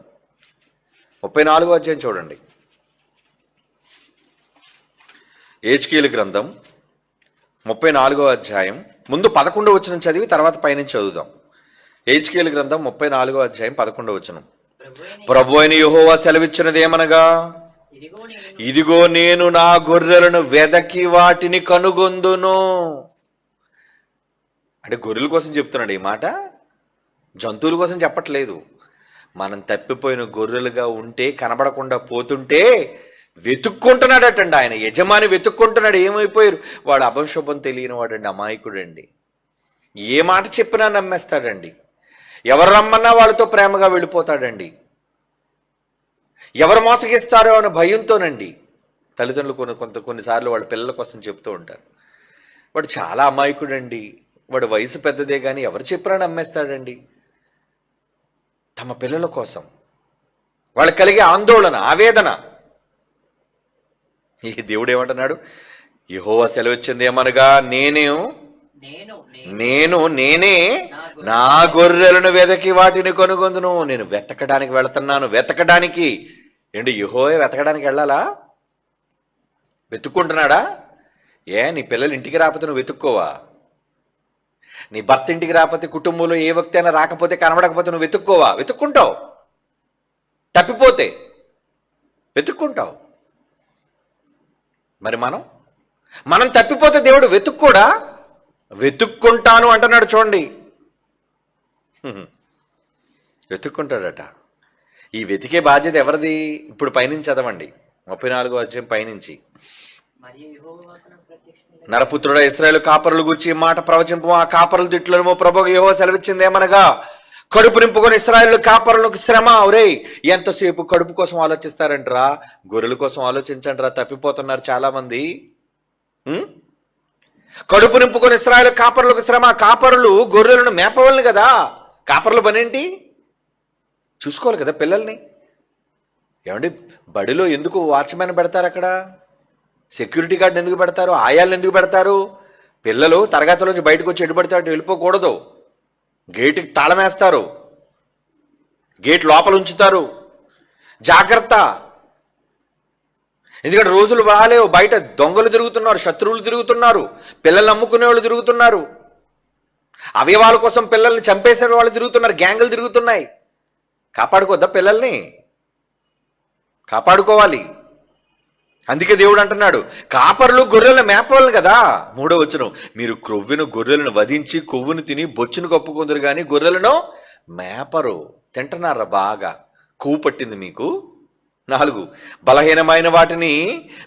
34వ అధ్యాయం చూడండి. హెజ్కేలు గ్రంథం 34వ అధ్యాయం ముందు 11వ వచనం చదివి తర్వాత పైనుంచి చదువుదాం. హెజ్కేలు గ్రంథం 34వ అధ్యాయం 11వ వచనం. ప్రభువైన యెహోవా సెలవిచ్చినదేమనగా, ఇదిగో నేను నా గొర్రెలను వెదకి వాటిని కనుగొందును. అంటే గొర్రెల కోసం చెప్తున్నాడు ఈ మాట, జంతువుల కోసం చెప్పట్లేదు. మనం తప్పిపోయిన గొర్రెలుగా ఉంటే, కనబడకుండా పోతుంటే వెతుక్కుంటున్నాడటండి ఆయన. యజమాని వెతుక్కుంటున్నాడు. ఏమైపోయారు? వాడు అభంశుభం తెలియని వాడండి, అమాయకుడండి. ఏ మాట చెప్పినా నమ్మేస్తాడండి. ఎవరు రమ్మన్నా వాళ్ళతో ప్రేమగా వెళ్ళిపోతాడండి. ఎవరు మోసగిస్తారో అనే భయంతోనండి తల్లిదండ్రులు కొన్నిసార్లు వాళ్ళ పిల్లల కోసం చెప్తూ ఉంటారు. వాడు చాలా అమాయకుడండి, వాడు వయసు పెద్దదే కానీ ఎవరు చెప్పినా నమ్మేస్తాడండి. తమ పిల్లల కోసం వాళ్ళకి కలిగే ఆందోళన, ఆవేదన. ఈ దేవుడు ఏమంటున్నాడు? యెహోవా సెలవిచ్చింది ఏమనగా, నేనే నా గొర్రెలను వెదకి వాటిని కనుగొందును. నేను వెతకడానికి వెళుతున్నాను. వెతకడానికి ఏంటి? యెహోవా వెతకడానికి వెళ్ళాలా? వెతుక్కుంటున్నాడా? నీ పిల్లలు ఇంటికి రాకపోతే నువ్వు వెతుక్కోవా? నీ భర్త ఇంటికి రాకపోతే, కుటుంబంలో ఏ వ్యక్తి అయినా రాకపోతే, కనబడకపోతే నువ్వు వెతుక్కోవా? వెతుక్కుంటావు. తప్పిపోతే వెతుక్కుంటావు. మరి మనం తప్పిపోతే దేవుడు వెతుక్కోడా? వెతుక్కుంటాను అంటున్నాడు. చూడండి, వెతుక్కుంటాడట. ఈ వెతికే బాధ్యత ఎవరిది? ఇప్పుడు పైనుంచి చదవండి, 34వ అధ్యాయం పైనుంచి. నరపుత్రుడ, ఇశ్రాయేలు కాపరుల గురించి మాట ప్రవచింపు. ఆ కాపరుల దిట్లను ప్రభువు యెహోవా సెలవిచ్చింది ఏమనగా, కడుపు నింపుకొని ఇశ్రాయేలు కాపరులకు శ్రమ. ఒరేయ్, ఎంతసేపు కడుపు కోసం ఆలోచిస్తారంటరా? గొర్రెల కోసం ఆలోచించండిరా. తప్పిపోతున్నారు చాలా మంది. కడుపు నింపుకొని ఇశ్రాయేలు కాపరులకు శ్రమ. కాపరులు గొర్రెలను మేపవాళ్ళని కదా. కాపరుల పని ఏంటి? చూసుకోవాలి కదా పిల్లల్ని. ఏమండి, బడిలో ఎందుకు వాచ్మెన్ పెడతారు? అక్కడ సెక్యూరిటీ గార్డ్ ఎందుకు పెడతారు? ఆయాలను ఎందుకు పెడతారు? పిల్లలు తరగతిలోంచి బయటకు వచ్చి ఎటుపడితే అటు వెళ్ళిపోకూడదు. గేటుకి తాళం వేస్తారు, గేట్ లోపల ఉంచుతారు. జాగ్రత్త. ఎందుకంటే రోజులు బాగాలేవు. బయట దొంగలు తిరుగుతున్నారు, శత్రువులు తిరుగుతున్నారు, పిల్లల్ని అమ్ముకునే వాళ్ళు తిరుగుతున్నారు, అవయవాల కోసం పిల్లల్ని చంపేసే వాళ్ళు తిరుగుతున్నారు, గ్యాంగులు తిరుగుతున్నాయి. కాపాడుకోద్దా పిల్లల్ని? కాపాడుకోవాలి. అందుకే దేవుడు అంటున్నాడు, కాపరులు గొర్రెలను మేపవాళ్ళు కదా. 3వ వచనం, మీరు క్రొవ్విన గొర్రెలను వధించి కొవ్వును తిని బొచ్చును కప్పుకుందరు కానీ గొర్రెలను మేపరు. తింటున్నారా? బాగా కొవ్వు పట్టింది మీకు. 4, బలహీనమైన వాటిని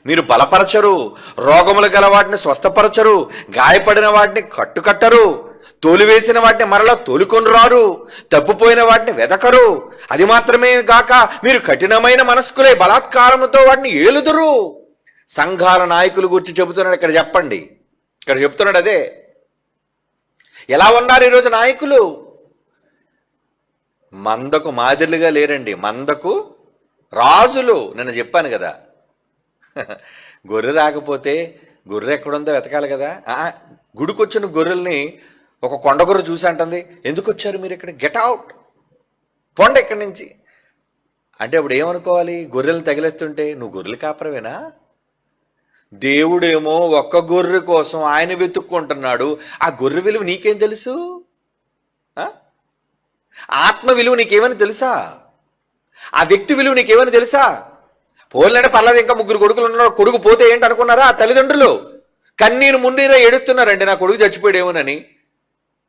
మీరు బలపరచరు, రోగములు గల వాటిని స్వస్థపరచరు, గాయపడిన వాటిని కట్టుకట్టరు, తోలివేసిన వాటిని మరలా తోలుకొని రారు, తప్పిపోయిన వాటిని వెదకరు. అది మాత్రమే గాక మీరు కఠినమైన మనస్కులై బలాత్కారంతో వాటిని ఏలుదురు. సంఘాల నాయకుల గురించి చెబుతున్నాడు ఇక్కడ. చెప్పండి, ఇక్కడ చెప్తున్నాడు అదే. ఎలా ఉన్నారు ఈరోజు నాయకులు? మందకు మాదిరిగా లేరండి, మందకు రాజులు. నేను చెప్పాను కదా, గొర్రె రాకపోతే గొర్రె ఎక్కడుందో వెతకాలి కదా. గుడికొచ్చిన గొర్రెల్ని ఒక కొండ గొర్రె చూసి అంటుంది, ఎందుకు వచ్చారు మీరు ఇక్కడ, గెట్ అవుట్, పొండ ఇక్కడి నుంచి అంటే. అప్పుడు ఏమనుకోవాలి, గొర్రెలను తగిలేస్తుంటే నువ్వు గొర్రెలు కాపరవేనా? దేవుడేమో ఒక్క గొర్రె కోసం ఆయన వెతుక్కుంటున్నాడు. ఆ గొర్రె విలువ నీకేం తెలుసు? ఆత్మ విలువ నీకేమని తెలుసా? ఆ వ్యక్తి విలువ నీకేమని తెలుసా? పోలంటే పర్లేదు, ఇంకా 3 కొడుకులు ఉన్నారు, కొడుకు పోతే ఏంటి అనుకున్నారా? ఆ తల్లిదండ్రులు కన్నీరు మున్నీరు ఏడుస్తున్నారండి, నా కొడుకు చచ్చిపోయాడేమోనని.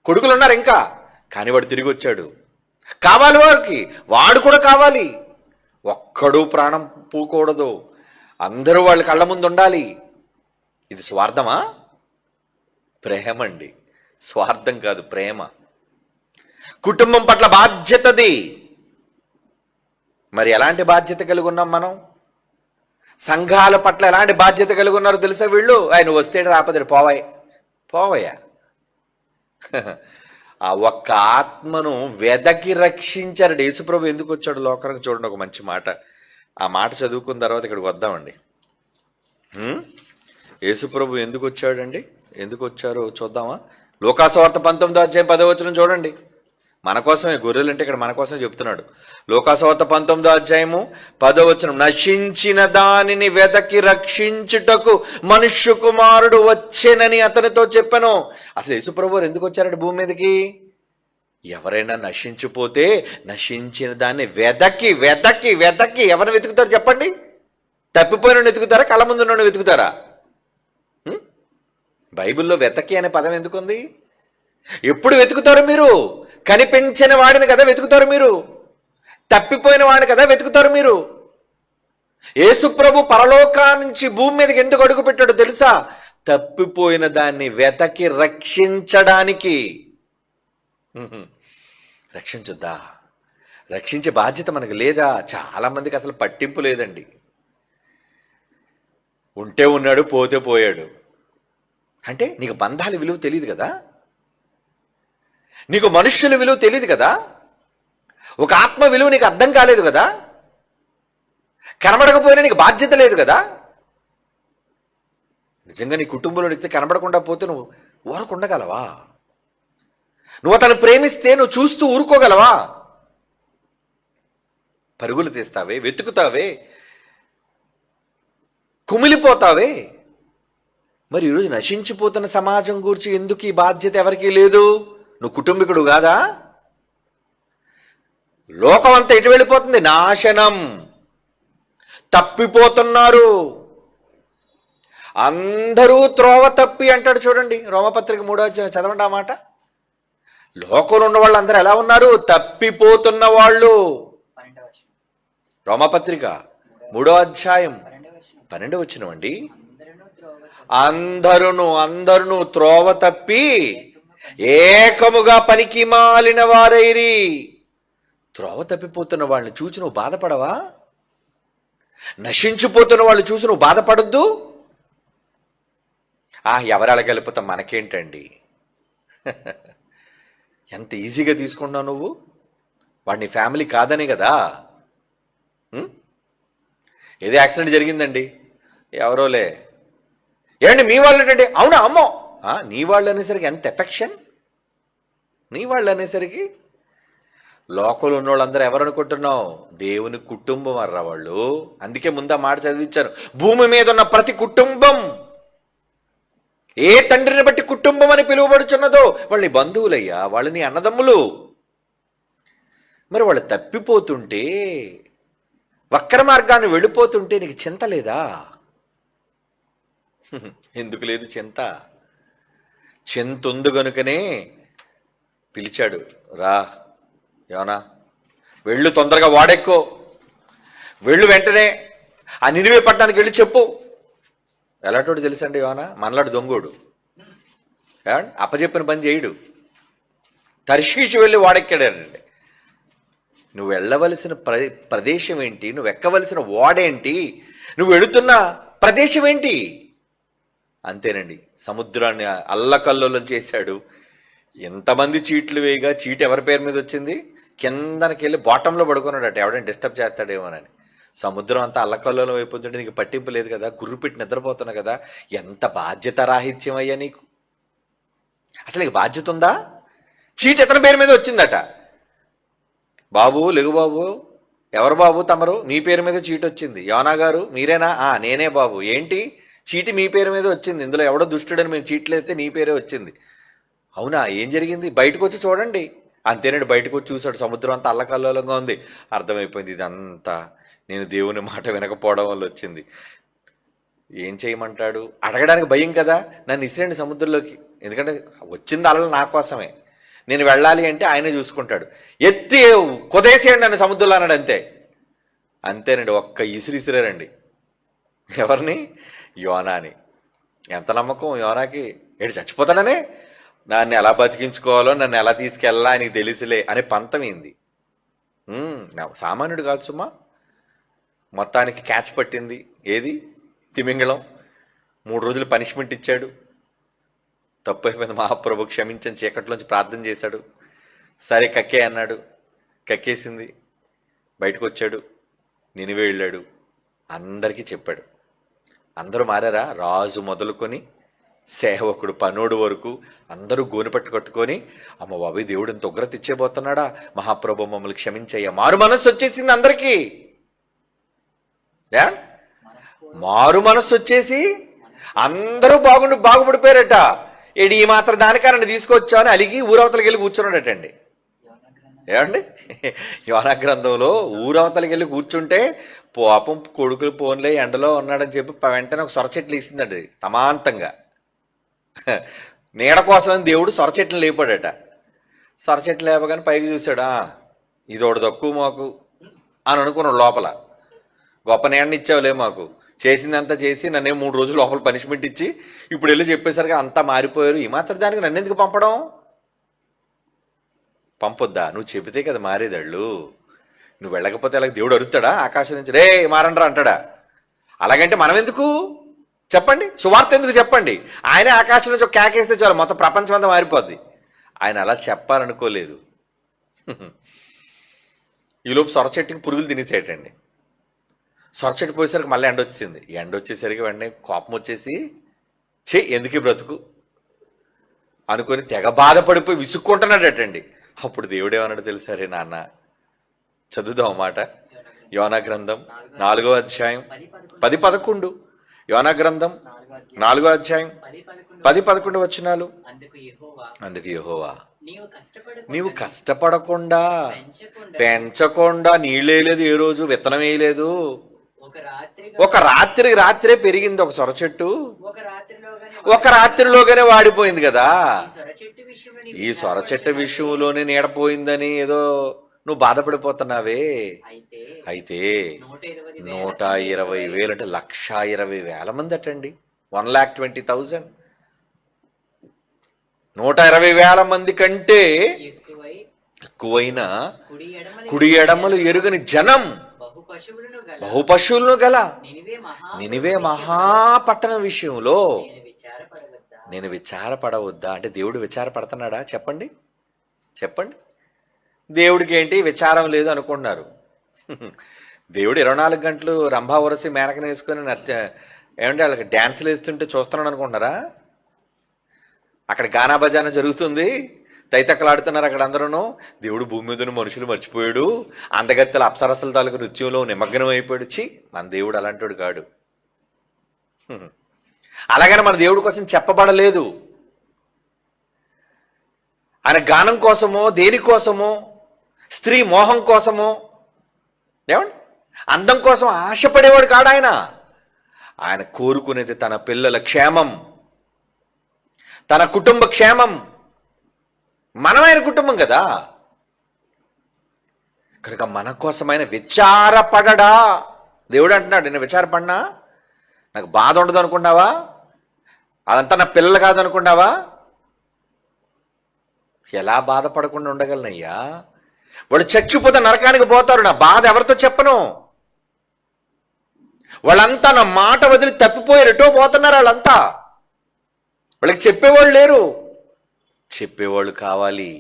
కొడుకులు ఉన్నారు ఇంకా, కానీ వాడు తిరిగి వచ్చాడు. కావాలి వాడికి, వాడు కూడా కావాలి. ఒక్కడు ప్రాణం పోకూడదు, అందరూ వాళ్ళ కళ్ళ ముందు ఉండాలి. ఇది స్వార్థమా? ప్రేమ అండి, స్వార్థం కాదు, ప్రేమ. కుటుంబం పట్ల బాధ్యతది. మరి ఎలాంటి బాధ్యత కలిగి ఉన్నాం మనం? సంఘాల పట్ల ఎలాంటి బాధ్యత కలిగి ఉన్నారో తెలుసా వీళ్ళు? ఆయన వస్తే రాపదడు, పోవయ్యా. ఆ ఒక్క ఆత్మను వెదకి రక్షించారు. యేసుప్రభు ఎందుకు వచ్చాడు లోకానికి? చూడండి ఒక మంచి మాట. ఆ మాట చదువుకున్న తర్వాత ఇక్కడికి వద్దామండి. యేసుప్రభు ఎందుకు వచ్చాడండి, ఎందుకు వచ్చారో చూద్దామా? లోకాసువార్త 19వ అధ్యాయం 10వ వచనం చూడండి. మన కోసమే, గొర్రెలు అంటే ఇక్కడ మన కోసం చెప్తున్నాడు. లోకాసువార్త 19వ అధ్యాయము 10వ వచనం, నశించిన దానిని వెదకి రక్షించుటకు మనుష్య కుమారుడు వచ్చేనని అతనితో చెప్పాను. అసలు యేసుప్రభు ఎందుకు వచ్చారంటే భూమి మీదకి? ఎవరైనా నశించిపోతే నశించిన దాన్ని వెదకి వెదకి వెదకి ఎవరిని వెతుకుతారు చెప్పండి? తప్పిపోయిన వెతుకుతారా, కళ్ళ ముందు వెతుకుతారా? బైబిల్లో వెతకి అనే పదం ఎందుకుంది? ఎప్పుడు వెతుకుతారు మీరు? కనిపించిన వాడిని కదా వెతుకుతారు మీరు, తప్పిపోయిన వాడిని కదా వెతుకుతారు మీరు. యేసుప్రభు పరలోకా నుంచి భూమి మీదకి ఎందుకు అడుగు పెట్టాడో తెలుసా? తప్పిపోయిన దాన్ని వెతకి రక్షించడానికి. రక్షించుద్దా? రక్షించే బాధ్యత మనకు లేదా? చాలా మందికి అసలు పట్టింపు లేదండి. ఉంటే ఉన్నాడు, పోతే పోయాడు. అంటే నీకు బంధాల విలువ తెలియదు కదా, నీకు మనుష్యుల విలువ తెలియదు కదా, ఒక ఆత్మ విలువ నీకు అర్థం కాలేదు కదా, కనబడకపోయినా నీకు బాధ్యత లేదు కదా. నిజంగా నీ కుటుంబంలో వ్యక్తి కనబడకుండా పోతే నువ్వు ఊరకుండగలవా? నువ్వు అతను ప్రేమిస్తే నువ్వు చూస్తూ ఊరుకోగలవా? పరుగులు తీస్తావే, వెతుకుతావే, కుమిలిపోతావే. మరి ఈరోజు నశించిపోతున్న సమాజం గురించి ఎందుకు ఈ బాధ్యత ఎవరికీ లేదు? నువ్వు కుటుంబీకుడు కాదా? లోకం అంతా ఎటు వెళ్ళిపోతుంది? నాశనం. తప్పిపోతున్నారు అందరూ, త్రోవ తప్పి అంటాడు చూడండి. రోమపత్రిక 3వ అధ్యాయం చదవండి ఆ మాట. లోకంలో ఉన్న వాళ్ళు అందరూ ఎలా ఉన్నారు? తప్పిపోతున్న వాళ్ళు. రోమపత్రిక 3వ అధ్యాయం 12వ వచనం అండి. అందరును త్రోవ తప్పి ఏకముగా పనికి మాలిన వారైరి. త్రోవ తప్పిపోతున్న వాళ్ళని చూసి నువ్వు బాధపడవా? నశించిపోతున్న వాళ్ళు చూసి నువ్వు బాధపడద్దు? ఎవరు అలగలిపోతాం మనకేంటండి? ఎంత ఈజీగా తీసుకున్నావు నువ్వు. వాడిని ఫ్యామిలీ కాదనే కదా. ఏదో యాక్సిడెంట్ జరిగిందండి, ఎవరోలే, ఏంటి మీ వాళ్ళు ఏంటంటే, అవునా అమ్మో, నీ వాళ్ళు అనేసరికి ఎంత ఎఫెక్షన్. నీ వాళ్ళు అనేసరికి లోకంలో ఉన్న వాళ్ళందరూ ఎవరు అనుకుంటున్నావు? దేవుని కుటుంబం అర్రా వాళ్ళు. అందుకే ముందా మాట చదివించారు, భూమి మీద ఉన్న ప్రతి కుటుంబం ఏ తండ్రిని బట్టి కుటుంబం అని పిలువబడుచున్నదో వాళ్ళని బంధువులయ్యా, వాళ్ళని అన్నదమ్ములు. మరి వాళ్ళు తప్పిపోతుంటే, వక్ర మార్గాన్ని వెళ్ళిపోతుంటే నీకు చింత లేదా? ఎందుకు లేదు చింత? చింతుంది గనుకనే పిలిచాడు, రా యోనా, వెళ్ళు, తొందరగా వాడెక్కో, వెళ్ళు, వెంటనే ఆ నినివే పట్టణానికి వెళ్ళి చెప్పు. ఎలాంటోడు తెలుసండి యోనా? మనలాడు దొంగోడు, అప్పచెప్పిన పని చేయడు. తర్షీషు వెళ్ళి వాడెక్కాడండి. నువ్వు వెళ్ళవలసిన ప్రదేశం ఏంటి? నువ్వు ఎక్కవలసిన వాడేంటి? నువ్వు వెళుతున్న ప్రదేశం ఏంటి? అంతేనండి, సముద్రాన్ని అల్లకల్లోలం చేశాడు. ఎంతమంది చీట్లు వేయగా చీటు ఎవరి పేరు మీద వచ్చింది? కిందకి వెళ్ళి బాటంలో పడుకున్నాడట, ఎవడైనా డిస్టర్బ్ చేస్తాడేమోనని. సముద్రం అంతా అల్లకల్లోలం అయిపోతుంటే నీకు పట్టింపు లేదు కదా, గుర్రు పెట్టి నిద్రపోతున్నావు కదా, ఎంత బాధ్యత రాహిత్యం అయ్యా నీకు. అసలు నీకు బాధ్యత ఉందా? చీట్ ఇతని పేరు మీద వచ్చిందట. బాబు లెగు బాబు, ఎవరు బాబు తమరు, మీ పేరు మీద చీట్ వచ్చింది. యోనా గారు మీరేనా? నేనే బాబు. ఏంటి చీటి మీ పేరు మీద వచ్చింది, ఇందులో ఎవడో దుష్టుడని మేము చీట్లు అయితే నీ పేరే వచ్చింది. అవునా, ఏం జరిగింది, బయటకు వచ్చి చూడండి. అంతేనండి, బయటకు వచ్చి చూశాడు, సముద్రం అంతా అల్లకల్లోలంగా ఉంది. అర్థమైపోయింది ఇదంతా నేను దేవుని మాట వినకపోవడం వల్ల వచ్చింది. ఏం చేయమంటాడు, అడగడానికి భయం కదా, నన్ను ఇసిరండి సముద్రంలోకి, ఎందుకంటే వచ్చింది అలలు నా కోసమే, నేను వెళ్ళాలి అంటే ఆయనే చూసుకుంటాడు. ఎత్తి కొదేసేయండి నన్ను సముద్రంలో అన్నాడు. అంతేనండి, ఒక్క ఇసిరిసిరారండి. ఎవరిని? యోనాని. ఎంత నమ్మకం యోనాకి, ఏడు చచ్చిపోతాడనే, నన్ను ఎలా బతికించుకోవాలో, నన్ను ఎలా తీసుకెళ్ళాలా ఆయనకి తెలుసులే అనే పంతమైంది. సామాన్యుడు కాదు సుమా. మొత్తానికి క్యాచ్ పట్టింది. ఏది? తిమింగళం. 3 రోజులు పనిష్మెంట్ ఇచ్చాడు. తప్పు అయిపోయింది, మహాప్రభు క్షమించని చీకట్లోంచి ప్రార్థన చేశాడు. సరే కక్కే అన్నాడు, కక్కేసింది. బయటకు వచ్చాడు, నినివే వెళ్ళాడు, అందరికీ చెప్పాడు. అందరూ మారారా, రాజు మొదలుకొని సేవకుడు పనోడు వరకు అందరూ గోనెపట్టు కట్టుకొని, అమ్మ బాబాయ్ దేవుడు ఇంత ఉగ్రత ఇచ్చేపోతున్నాడా, మహాప్రభు మమ్మల్ని క్షమించయ్యా. మారు మనస్సు వచ్చేసింది అందరికీ. మారు మనస్సు వచ్చేసి అందరూ బాగుపడిపోయారట. ఏడి ఈ మాత్రం దానికారని తీసుకొచ్చామని అలిగి ఊరవతలకి వెళ్ళి కూర్చున్నాడటండి. ఏమండి, యోనా గ్రంథంలో ఊరవతలకి వెళ్ళి కూర్చుంటే పాపం కొడుకులు పోన్లే ఎండలో ఉన్నాడని చెప్పి వెంటనే ఒక సొరచెట్లు వేసిందండి తమాంతంగా. నీడ కోసమని దేవుడు సొరచెట్లు లేపాడట. సొరచెట్లు లేపగానే పైకి చూశాడు, ఇది ఒకటి తక్కువ మాకు అని అనుకున్నాడు లోపల. గొప్ప నీడని ఇచ్చావులే మాకు, చేసిందంతా చేసి నన్నే 3 రోజులు లోపల పనిష్మెంట్ ఇచ్చి ఇప్పుడు వెళ్ళి చెప్పేసరికి అంతా మారిపోయారు, ఈ మాత్రం దానికి నన్ను ఎందుకు పంపడం? పంపొద్దా? నువ్వు చెబితే కదా మారేదాళ్ళు. నువ్వు వెళ్ళకపోతే అలాగే దేవుడు అరుతాడా ఆకాశం నుంచి, రే మారండ్రా అంటాడా? అలాగంటే మనం ఎందుకు చెప్పండి, సువార్త ఎందుకు చెప్పండి? ఆయనే ఆకాశం నుంచి ఒక కేకేస్తే చాలు మొత్తం ప్రపంచం అంతా మారిపోద్ది. ఆయన అలా చెప్పాలనుకోలేదు. ఈలోపు సొరచెట్టుకి పురుగులు తినేసేటండి. సొరచెట్టు పోయేసరికి మళ్ళీ ఎండ వచ్చింది. ఎండ వచ్చేసరికి వెంటనే కోపం వచ్చేసి, ఎందుకు బ్రతుకు అనుకొని తెగ బాధపడిపోయి విసుక్కుంటున్నాడటండి. అప్పుడు దేవుడు ఏమన్నాడు తెలుసా? రే నాన్న, చదువుదాం మాట. యోనా గ్రంథం 4వ అధ్యాయం 10-11. యోనా గ్రంథం 4వ అధ్యాయం 10-11 వచనాలు. అందుకు యెహోవా, నీవు కష్టపడకుండా పెంచకుండా, నీళ్ళేయలేదు, ఏ రోజు విత్తనం వేయలేదు, ఒక రాత్రే పెరిగింది ఒక సొర చెట్టు, ఒక రాత్రిలోగానే వాడిపోయింది కదా. ఈ సొర చెట్టు విషయంలోనే నీడపోయిందని ఏదో నువ్వు బాధపడిపోతున్నావే. అయితే 120,000 అంటే 120,000 మంది అటండి. 1,20,000. 120,000 మంది కంటే ఎక్కువైన కుడి ఎడమలు ఎరుగని జనం, బహుపశువులను గల నినివే మహాపట్టణం విషయంలో నేను విచారపడవద్దా? అంటే దేవుడు విచారపడుతున్నాడా? చెప్పండి. దేవుడికి ఏంటి విచారం లేదు అనుకుంటున్నారు. దేవుడు 24 గంటలు రంభా వరసి మేనకను వేసుకొని ఏమంటే వాళ్ళకి డ్యాన్సులు వేస్తుంటే చూస్తున్నాడు అనుకుంటున్నారా? అక్కడ గానా బజానా జరుగుతుంది, తైతక్కలాడుతున్నారు అక్కడ అందరూ. దేవుడు భూమి మీద మనుషులు మర్చిపోయాడు, అందగత్తెల అప్సరసల తాలూకు నృత్యంలో నిమగ్నం అయిపోయాడు. మన దేవుడు అలాంటివాడు కాడు. అలాగని మన దేవుడి కోసం చెప్పబడలేదు. ఆయన గానం కోసమో దేనికోసమో, స్త్రీ మోహం కోసమో, ఏమండి అందం కోసం ఆశపడేవాడు కాడు ఆయన. ఆయన కోరుకునేది తన పిల్లల క్షేమం, తన కుటుంబ క్షేమం. మనమైన కుటుంబం కదా, కనుక మన కోసమైన విచారపడడా? దేవుడు అంటున్నాడు, నేను విచారపడినా నాకు బాధ ఉండదు అనుకున్నావా? అదంతా నా పిల్లలు కాదనుకున్నావా? ఎలా బాధపడకుండా ఉండగలనయ్యా? వాళ్ళు చచ్చిపోతే నరకానికి పోతారు, నా బాధ ఎవరితో చెప్పను. వాళ్ళంతా నా మాట వదిలి తప్పిపోయి ఎటో పోతున్నారు. వాళ్ళంతా, వాళ్ళకి చెప్పేవాళ్ళు లేరు. చెప్పేవాళ్ళు కావాలి,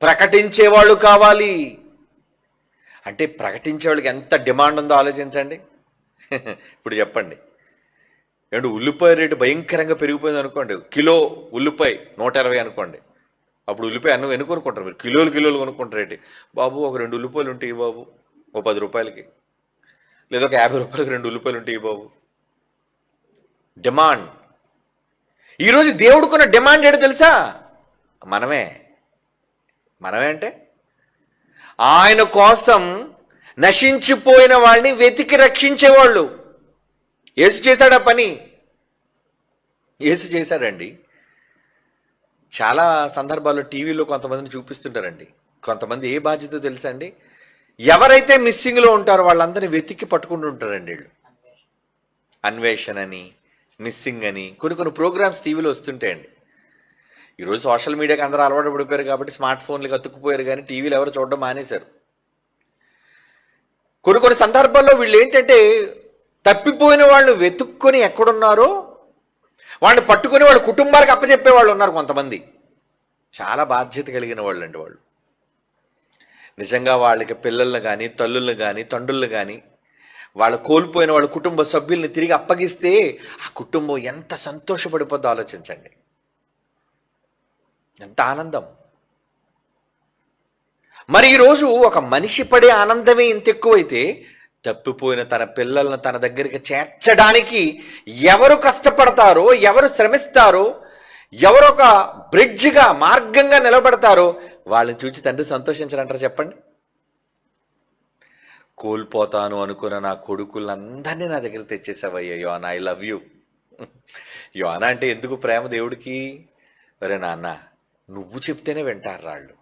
ప్రకటించేవాళ్ళు కావాలి. అంటే ప్రకటించే వాళ్ళకి ఎంత డిమాండ్ ఉందో ఆలోచించండి. ఇప్పుడు చెప్పండి, ఏమంటే ఉల్లిపాయ రేటు భయంకరంగా పెరిగిపోయింది అనుకోండి, కిలో ఉల్లిపాయ 120 అనుకోండి. అప్పుడు ఉల్లిపాయ అన్నం ఎన్ని కొనుక్కుంటారు మీరు? కిలోలు కొనుక్కుంటారు ఏంటి? బాబు ఒక 2 ఉల్లిపాయలు ఉంటాయి బాబు, ఓ 10 రూపాయలకి, లేదా ఒక 50 రూపాయలకి 2 ఉల్లిపాయలు ఉంటాయి బాబు. డిమాండ్. ఈరోజు దేవుడుకున్న డిమాండ్ ఏంటో తెలుసా? మనమే అంటే ఆయన కోసం నశించిపోయిన వాళ్ళని వెతికి రక్షించేవాళ్ళు. యేసు చేశాడు ఆ పని. యేసు చేశాడండి. చాలా సందర్భాల్లో టీవీలో కొంతమందిని చూపిస్తుంటారండి. కొంతమంది ఏ బాధ్యత తెలుసా అండి? ఎవరైతే మిస్సింగ్లో ఉంటారో వాళ్ళందరినీ వెతికి పట్టుకుంటూ ఉంటారండి వీళ్ళు. అన్వేషణ అని, మిస్సింగ్ అని కొన్ని ప్రోగ్రామ్స్ టీవీలో వస్తుంటాయండి. ఈరోజు సోషల్ మీడియాకి అందరూ అలవాటు పడిపోయారు కాబట్టి స్మార్ట్ ఫోన్లకు అతుక్కుపోయారు, కానీ టీవీలు ఎవరు చూడడం మానేశారు. కొన్ని సందర్భాల్లో వీళ్ళు ఏంటంటే తప్పిపోయిన వాళ్ళు వెతుక్కొని ఎక్కడున్నారో వాళ్ళని పట్టుకొని వాళ్ళ కుటుంబాలకు అప్పచెప్పే వాళ్ళు ఉన్నారు కొంతమంది. చాలా బాధ్యత కలిగిన వాళ్ళు అండి వాళ్ళు. నిజంగా వాళ్ళకి పిల్లల్ని కానీ, తల్లుల్ని కానీ, తండ్రుల్ని కానీ, వాళ్ళు కోల్పోయిన వాళ్ళ కుటుంబ సభ్యుల్ని తిరిగి అప్పగిస్తే ఆ కుటుంబం ఎంత సంతోషపడిపోద్దో ఆలోచించండి. ఎంత ఆనందం. మరి ఈరోజు ఒక మనిషి పడే ఆనందమే ఇంత ఎక్కువైతే, తప్పిపోయిన తన పిల్లలను తన దగ్గరికి చేర్చడానికి ఎవరు కష్టపడతారో, ఎవరు శ్రమిస్తారో, ఎవరు ఒక బ్రిడ్జ్గా, మార్గంగా నిలబడతారో వాళ్ళని చూసి తండ్రి సంతోషించాలంటారు చెప్పండి? కోల్పోతాను అనుకున్న నా కొడుకులందరినీ నా దగ్గర తెచ్చేసావయ్యా యోనా, ఐ లవ్ యూ. యోనా అంటే ఎందుకు ప్రేమ దేవుడికి? ఒరే నాన్న, నువ్వు చెప్తేనే వింటారు వాళ్ళు.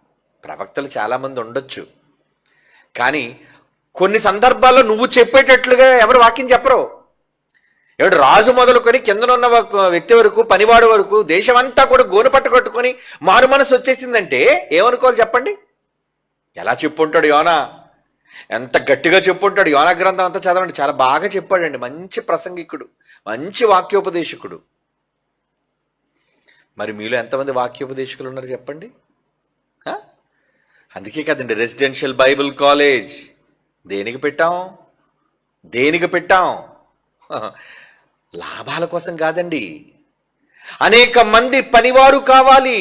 ప్రవక్తలు చాలామంది ఉండొచ్చు, కానీ కొన్ని సందర్భాల్లో నువ్వు చెప్పేటట్లుగా ఎవరు వాక్యం చెప్పరు. ఎవడు రాజు మొదలుకొని కిందనున్న వ్యక్తి వరకు, పనివాడు వరకు, దేశమంతా కూడా గోను పట్టు కట్టుకొని మారు మనసు వచ్చేసిందంటే ఏమనుకోవాలి చెప్పండి? ఎలా చెప్పుంటాడు యోనా? ఎంత గట్టిగా చెప్పుంటాడు. యోనా గ్రంథం అంతా చదవండి, చాలా బాగా చెప్పాడండి. మంచి ప్రసంగికుడు, మంచి వాక్యోపదేశకుడు. మరి మీలో ఎంతమంది వాక్యోపదేశకులు ఉన్నారు చెప్పండి? అందుకే కదండి రెసిడెన్షియల్ బైబిల్ కాలేజ్. దేనికి పెట్టాం? లాభాల కోసం కాదండి. అనేక మంది పనివారు కావాలి.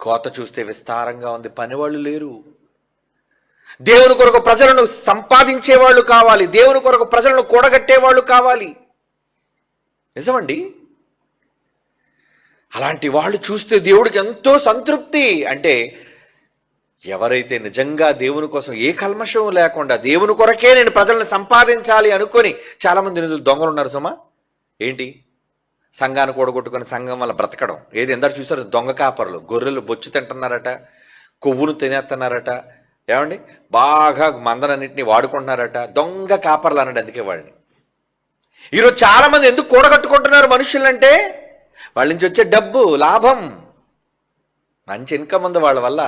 కోత చూస్తే విస్తారంగా ఉంది, పనివాళ్ళు లేరు. దేవుని కొరకు ప్రజలను సంపాదించేవాళ్ళు కావాలి, దేవుని కొరకు ప్రజలను కూడగట్టేవాళ్ళు కావాలి. నిజమండి. అలాంటి వాళ్ళు చూస్తే దేవుడికి ఎంతో సంతృప్తి. అంటే ఎవరైతే నిజంగా దేవుని కోసం ఏ కల్మషం లేకుండా దేవుని కొరకే నేను ప్రజలను సంపాదించాలి అనుకొని, చాలామంది దొంగలు ఉన్నారు సుమా. ఏంటి? సంఘాన్ని కూడగొట్టుకుని సంఘం వల్ల బ్రతకడం. ఏది ఎందరు చూసారు? దొంగ కాపరులు. గొర్రెలు బొచ్చు తింటున్నారట, కొవ్వును తినేస్తున్నారట, ఏమండి బాగా మందనన్నింటినీ వాడుకుంటున్నారట. దొంగ కాపర్లు అన్నాడు అందుకే వాళ్ళని. ఈరోజు చాలామంది ఎందుకు కూడగట్టుకుంటున్నారు మనుషులంటే, వాళ్ళ నుంచి వచ్చే డబ్బు, లాభం, మంచి ఇన్కమ్ ఉంది వాళ్ళ వల్ల.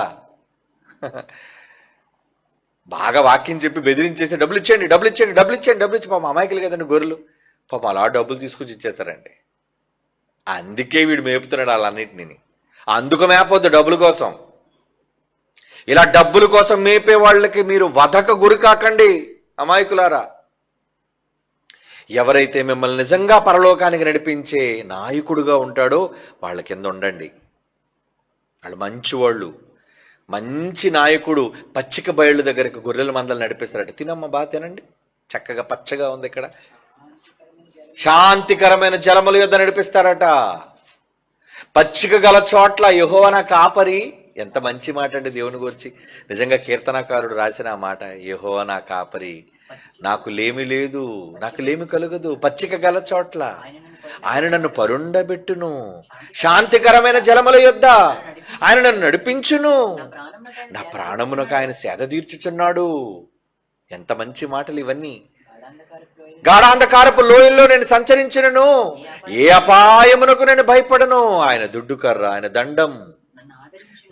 బాగా వాక్యం చెప్పి బెదిరించేసి డబ్బులు ఇచ్చేయండి. పాపం అమాయకులు కదండి గొర్రెలు. పాపం అలా డబ్బులు తీసుకొచ్చి ఇచ్చేస్తారండి. అందుకే వీడు మేపుతున్నాడు వాళ్ళన్నింటినీ. అందుకు మేపొద్దు డబ్బుల కోసం. ఇలా డబ్బుల కోసం మేపే వాళ్ళకి మీరు వధక గురి కాకండి అమాయకులారా. ఎవరైతే మిమ్మల్ని నిజంగా పరలోకానికి నడిపించే నాయకుడుగా ఉంటాడో వాళ్ళ కింద ఉండండి. వాళ్ళు మంచివాళ్ళు. మంచి నాయకుడు పచ్చిక బయళ్ళు దగ్గరకు గొర్రెల మందలు నడిపిస్తారట. తినమ్మ బాగా తినండి, చక్కగా పచ్చగా ఉంది ఇక్కడ, శాంతికరమైన జలముల యొద్ద నడిపిస్తారట. పచ్చిక గల చోట్ల యెహోవా నా కాపరి. ఎంత మంచి మాట అండి దేవుని గురించి. నిజంగా కీర్తనకారుడు రాసిన ఆ మాట, యెహోవా నా కాపరి, నాకు లేమి లేదు, నాకు లేమి కలుగదు. పచ్చిక గల చోట్ల ఆయన నన్ను పరుండబెట్టును, శాంతికరమైన జలముల యొద్ద ఆయన నన్ను నడిపించును, నా ప్రాణమునకు ఆయన సేద తీర్చుచున్నాడు. ఎంత మంచి మాటలు ఇవన్నీ. గాఢాంధకారపు లోయల్లో నేను సంచరించినను, ఏ అపాయమునకు నేను భయపడను. ఆయన దుడ్డు కర్ర, ఆయన దండం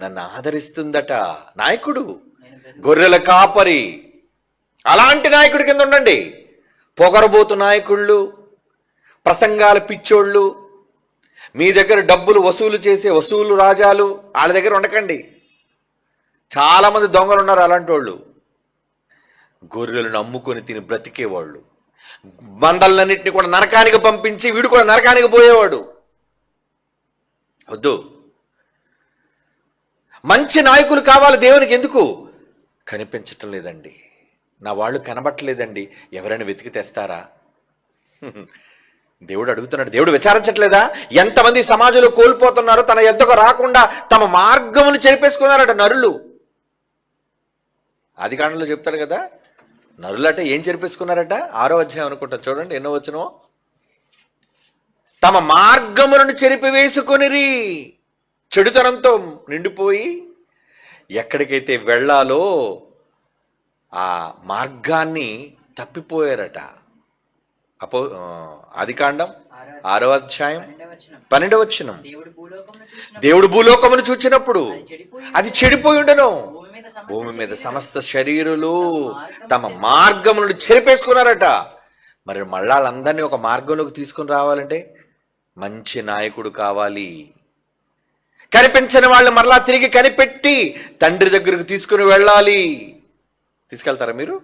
నన్ను ఆదరిస్తుందట. నాయకుడు, గొర్రెల కాపరి. అలాంటి నాయకుడి కింద ఉండండి. పొగరబోతు నాయకుళ్ళు, ప్రసంగాల పిచ్చోళ్ళు, మీ దగ్గర డబ్బులు వసూలు చేసే వసూలు రాజాలు, వాళ్ళ దగ్గర ఉండకండి. చాలామంది దొంగలు ఉన్నారు అలాంటి వాళ్ళు. గొర్రెలను అమ్ముకొని తిని బ్రతికేవాళ్ళు. మందలన్నింటినీ కూడా నరకానికి పంపించి వీడు కూడా నరకానికి పోయేవాడు. వద్దు. మంచి నాయకులు కావాలి దేవునికి. ఎందుకు? కనిపించటం లేదండి, నా వాళ్ళు కనబట్టలేదండి, ఎవరైనా వెతికి తెస్తారా? దేవుడు అడుగుతున్నాడు. దేవుడు విచారించట్లేదా? ఎంతమంది సమాజంలో కోల్పోతున్నారో, తన యొద్దకు రాకుండా తమ మార్గమును చెరిపేసుకున్నారట నరులు. ఆదికాండంలో చెప్తాడు కదా, నరులట ఏం చెరిపేసుకున్నారట? 6వ అధ్యాయం అనుకుంటా, చూడండి ఎన్నో వచనం. తమ మార్గములను చెరిపివేసుకొనిరి, చెడుతనంతో నిండిపోయి ఎక్కడికైతే వెళ్ళాలో ఆ మార్గాన్ని తప్పిపోయారట. ఆదికాండం 6వ అధ్యాయం 12వ వచనం. దేవుడు భూలోకమును చూచినప్పుడు అది చెడిపోయి ఉండను, భూమి మీద సమస్త శరీరులు తమ మార్గములను చెరిపేసుకున్నారట. మరి మళ్ళా వాళ్ళందరినీ ఒక మార్గంలోకి తీసుకుని రావాలంటే మంచి నాయకుడు కావాలి. కనిపించని వాళ్ళు మరలా తిరిగి కనిపెట్టి తండ్రి దగ్గరకు తీసుకుని వెళ్ళాలి. తీసుకెళ్తారా మీరు?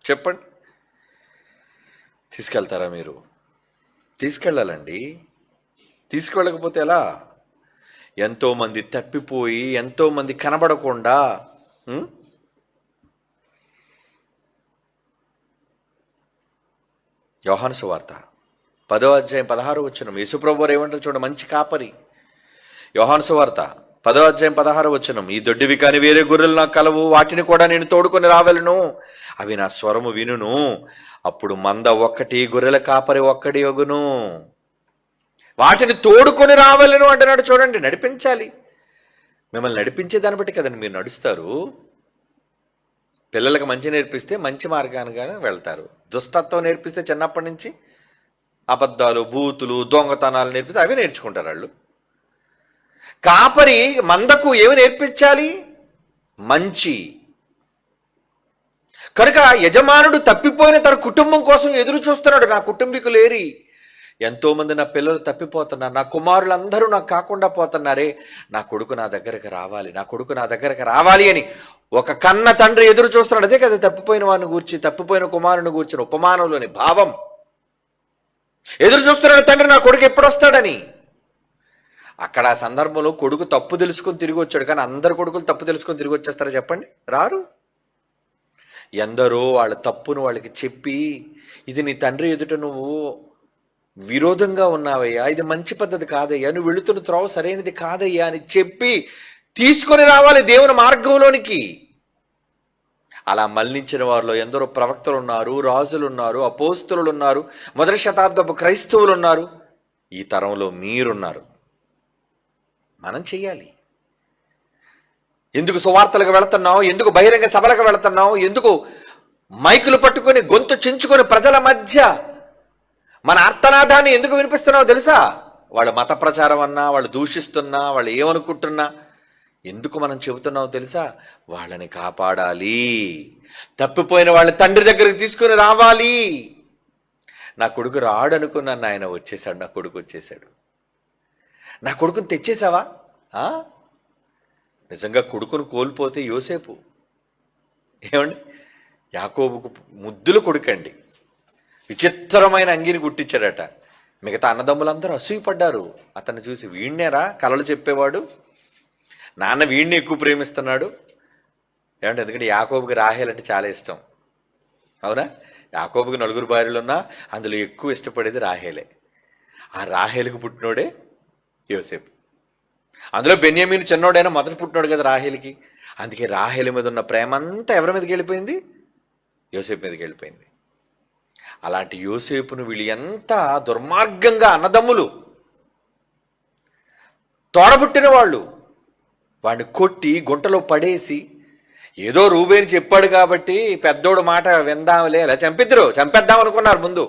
చెప్పండి, తీసుకెళ్తారా మీరు? తీసుకెళ్ళాలండి. తీసుకెళ్ళకపోతే ఎలా? ఎంతోమంది తప్పిపోయి, ఎంతోమంది కనబడకుండా. యోహాను సువార్త 10వ అధ్యాయం 16వ వచనం. యేసుప్రభువు వారు ఏమంటారు చూడండి, మంచి కాపరి. యోహాను సువార్త 10వ అధ్యాయం 16వ వచనం. ఈ దొడ్డివి కాని వేరే గొర్రెలు నాకు కలవు, వాటిని కూడా నేను తోడుకొని రావలను, అవి నా స్వరము వినును, అప్పుడు మంద ఒక్కటి, గొర్రెల కాపరి ఒక్కడి యొగును. వాటిని తోడుకొని రావాలను అంటున్నాడు చూడండి. నడిపించాలి. మిమ్మల్ని నడిపించే దాన్ని బట్టి కదండి మీరు నడుస్తారు. పిల్లలకు మంచి నేర్పిస్తే మంచి మార్గానుగానే వెళ్తారు. దుష్టత్వం నేర్పిస్తే చిన్నప్పటి నుంచి అబద్ధాలు, బూతులు, దొంగతనాలు నేర్పిస్తే అవి నేర్చుకుంటారు వాళ్ళు. కాపరి మందకు ఏమి నేర్పించాలి? మంచి. కనుక యజమానుడు తప్పిపోయిన తన కుటుంబం కోసం ఎదురు చూస్తున్నాడు. నా కుటుంబీకులేరి, ఎంతోమంది నా పిల్లలు తప్పిపోతున్నారు, నా కుమారులందరూ నాకు కాకుండా పోతున్నారే, నా కొడుకు నా దగ్గరకు రావాలి, నా కొడుకు నా దగ్గరకు రావాలి అని ఒక కన్న తండ్రి ఎదురు చూస్తున్నాడు. అదే కదా తప్పిపోయిన వాడిని గూర్చి, తప్పిపోయిన కుమారుని గూర్చిన ఉపమానంలోని భావం. ఎదురు చూస్తున్నాడు తండ్రి, నా కొడుకు ఎప్పుడు వస్తాడని. అక్కడ ఆ సందర్భంలో కొడుకు తప్పు తెలుసుకొని తిరిగి వచ్చాడు. కానీ అందరు కొడుకులు తప్పు తెలుసుకొని తిరిగి వచ్చేస్తారా చెప్పండి? రారు. ఎందరో వాళ్ళ తప్పును వాళ్ళకి చెప్పి, ఇది నీ తండ్రి ఎదుట నువ్వు విరోధంగా ఉన్నావయ్యా, ఇది మంచి పద్ధతి కాదయ్యా, నువ్వు వెళుతున్న త్రోవ సరైనది కాదయ్యా అని చెప్పి తీసుకొని రావాలి దేవుని మార్గంలోనికి. అలా మళ్లించిన వారిలో ఎందరో ప్రవక్తలు ఉన్నారు, రాజులు ఉన్నారు, అపోస్తలులు ఉన్నారు, మొదటి శతాబ్దపు క్రైస్తవులు ఉన్నారు. ఈ తరంలో మీరున్నారు. మనం చెయ్యాలి. ఎందుకు సువార్తలకు వెళుతున్నావు? ఎందుకు బహిరంగ సభలకు వెళుతున్నావు? ఎందుకు మైకులు పట్టుకొని గొంతు చించుకొని ప్రజల మధ్య మన ఆర్తనాదాన్ని ఎందుకు వినిపిస్తున్నావు తెలుసా? వాళ్ళు మత ప్రచారం అన్నా, వాళ్ళు దూషిస్తున్నా, వాళ్ళు ఏమనుకుంటున్నా ఎందుకు మనం చెబుతున్నావు తెలుసా? వాళ్ళని కాపాడాలి. తప్పిపోయిన వాళ్ళని తండ్రి దగ్గరికి తీసుకుని రావాలి. నా కొడుకు రాడు అనుకున్నాను, ఆయన వచ్చేసాడు. నా కొడుకు వచ్చేసాడు. నా కొడుకుని తెచ్చేసావా? నిజంగా కొడుకును కోల్పోతే యోసేపు ఏమండి, యాకోబుకు ముద్దులు కొడుకండి, విచిత్రమైన అంగిని గుట్టించాడట. మిగతా అన్నదమ్ములందరూ అసూయపడ్డారు అతన్ని చూసి. వీణ్ణేరా కలలు చెప్పేవాడు, నాన్న వీణ్ణి ఎక్కువ ప్రేమిస్తున్నాడు ఏమంటే. ఎందుకంటే యాకోబుకి రాహేల్ అంటే చాలా ఇష్టం, అవునా? యాకోబుకి 4 భార్యలు ఉన్నా అందులో ఎక్కువ ఇష్టపడేది రాహేలే. ఆ రాహేలుకు పుట్టినోడే యోసేపు. అందులో బెన్యామీను చిన్నోడైనా మొదటి పుట్టినోడు కదా రాహేలుకి. అందుకే రాహేలు మీద ఉన్న ప్రేమ అంతా ఎవరి మీదకి వెళ్ళిపోయింది? యోసేపు మీదకి వెళ్ళిపోయింది. అలాంటి యోసేపును వీళ్ళు ఎంత దుర్మార్గంగా, అన్నదమ్ములు, తోడబుట్టిన వాళ్ళు, వాడిని కొట్టి గుంటలో పడేసి, ఏదో రూబేని చెప్పాడు కాబట్టి పెద్దోడు మాట విందాంలే, అలా చంపేద్దాం అనుకున్నారు ముందు.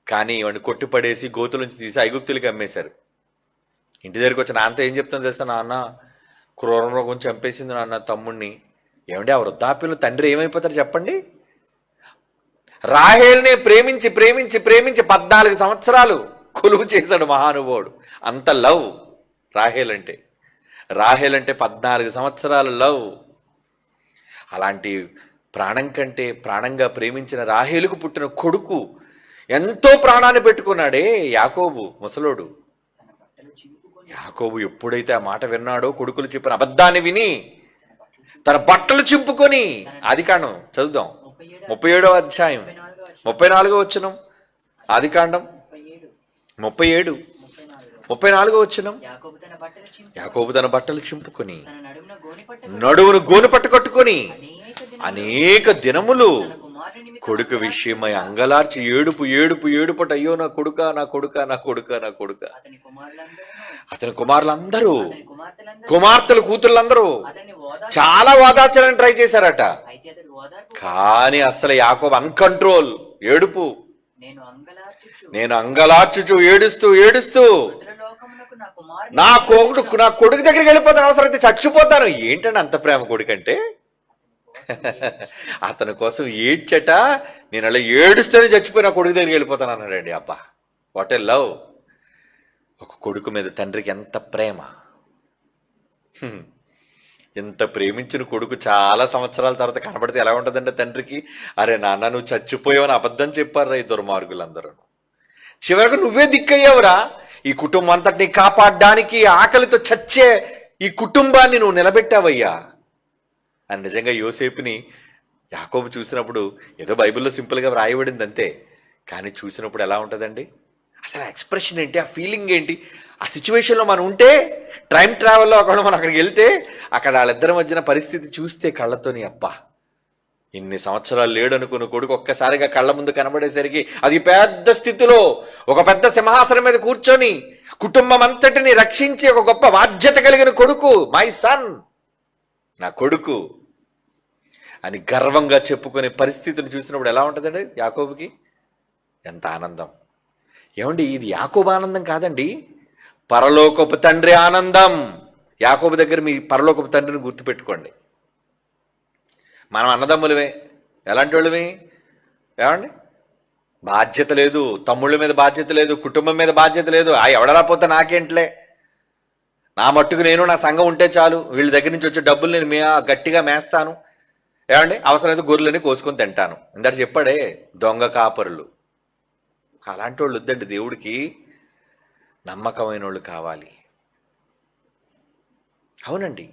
కానీ వాడిని కొట్టి పడేసి గోతుల నుంచి తీసి ఐగుప్తులకి అమ్మేశారు. ఇంటి దగ్గరికి వచ్చి నాన్నతో ఏం చెప్తాను తెలుసా? నాన్న క్రూర మృగం చంపేసింది నాన్న తమ్ముడిని. ఏమంటే ఆ వృద్ధాప్యంలో తండ్రి ఏమైపోతారు చెప్పండి? రాహేల్ని ప్రేమించి ప్రేమించి ప్రేమించి 14 సంవత్సరాలు కొలువు చేశాడు మహానుభావుడు. అంత లవ్ రాహేల్ అంటే. రాహేల్ అంటే 14 సంవత్సరాలు లవ్. అలాంటి ప్రాణం కంటే ప్రాణంగా ప్రేమించిన రాహేలుకు పుట్టిన కొడుకు ఎంతో ప్రాణాన్ని పెట్టుకున్నాడే యాకోబు ముసలోడు. యాకోబు ఎప్పుడైతే ఆ మాట విన్నాడో, కొడుకులు చెప్పిన అబద్ధాన్ని విని తన బట్టలు చింపుకొని, ఆదికాండం చదువుదాం 37వ అధ్యాయం 34వ వచనం, ఆదికాండం 37:34 వచనం. యాకోబు తన బట్టలు చింపుకొని నడుమును గోనెపట్ట కట్టుకొని అనేక దినములు కొడుకు విషయమై అంగలార్చి ఏడుపట, అయ్యో నా కొడుక, నా కొడుక, నా కొడుక, నా కొడుక. అతని కుమారులందరూ, కుమార్తెలు, కూతుళ్ళందరూ చాలా ఓదార్చడానికి ట్రై చేశారట. కానీ అసలు యాకోబు అన్కంట్రోల్ ఏడుపు. నేను అంగలార్చుచు ఏడుస్తూ నా కొడుకు దగ్గరికి వెళ్ళిపోతాను, అవసరమైతే చచ్చిపోతాను. ఏంటంటే అంత ప్రేమ కొడుకంటే. అతని కోసం ఏడ్చట, నేను అలా ఏడుస్తూనే చచ్చిపోయి నా కొడుకు దగ్గరికి వెళ్ళిపోతాను అన్నాడండి. అబ్బా, వాట్ ఏ లవ్! ఒక కొడుకు మీద తండ్రికి ఎంత ప్రేమ! ఎంత ప్రేమించిన కొడుకు చాలా సంవత్సరాల తర్వాత కనబడితే ఎలా ఉంటుందంటే తండ్రికి, అరే నాన్న నువ్వు చచ్చిపోయావని అబద్ధం చెప్పారా ఈ దుర్మార్గులందరూ. చివరకు నువ్వే దిక్కయ్యావురా, ఈ కుటుంబం అంతటిని కాపాడడానికి ఆకలితో చచ్చే ఈ కుటుంబాన్ని నువ్వు నిలబెట్టావయ్యా అని నిజంగా యోసేపుని యాకోబు చూసినప్పుడు, ఏదో బైబిల్లో సింపుల్గా వ్రాయబడింది అంతే, కానీ చూసినప్పుడు ఎలా ఉంటుందండి? అసలు ఎక్స్ప్రెషన్ ఏంటి, ఆ ఫీలింగ్ ఏంటి? ఆ సిచ్యువేషన్లో మనం ఉంటే, టైం ట్రావెల్లో అక్కడ మనం అక్కడికి వెళ్తే, అక్కడ వాళ్ళిద్దరి మధ్యన పరిస్థితి చూస్తే కళ్ళతోని, అబ్బా ఇన్ని సంవత్సరాలు లేడనుకున్న కొడుకు ఒక్కసారిగా కళ్ళ ముందు కనబడేసరికి, అది పెద్ద స్థితిలో ఒక పెద్ద సింహాసనం మీద కూర్చొని కుటుంబం అంతటిని రక్షించి ఒక గొప్ప బాధ్యత కలిగిన కొడుకు, మై సన్, నా కొడుకు అని గర్వంగా చెప్పుకునే పరిస్థితిని చూసినప్పుడు ఎలా ఉంటుందండి యాకోబుకి? ఎంత ఆనందం! ఏమండి, ఇది యాకోబు ఆనందం కాదండి, పరలోకపు తండ్రి ఆనందం. యాకోబు దగ్గర మీ పరలోకపు తండ్రిని గుర్తుపెట్టుకోండి. మనం అన్నదమ్ములమే, ఎలాంటి వాళ్ళమే? ఏమండి, బాధ్యత లేదు, తమ్ముళ్ళ మీద బాధ్యత లేదు, కుటుంబం మీద బాధ్యత లేదు. ఎవడలా పోతే నాకేంట్లే, నా మట్టుకు నేను నా సంఘం ఉంటే చాలు, వీళ్ళ దగ్గర నుంచి వచ్చే డబ్బులు నేను గట్టిగా మేస్తాను, ఏమండి అవసరమైతే గొర్రెలని కోసుకొని తింటాను. ఇందాక చెప్పాడే దొంగ కాపరులు. అలాంటి వాళ్ళు వద్దండి దేవుడికి. నమ్మకమైన వాళ్ళు కావాలి. అవునండి,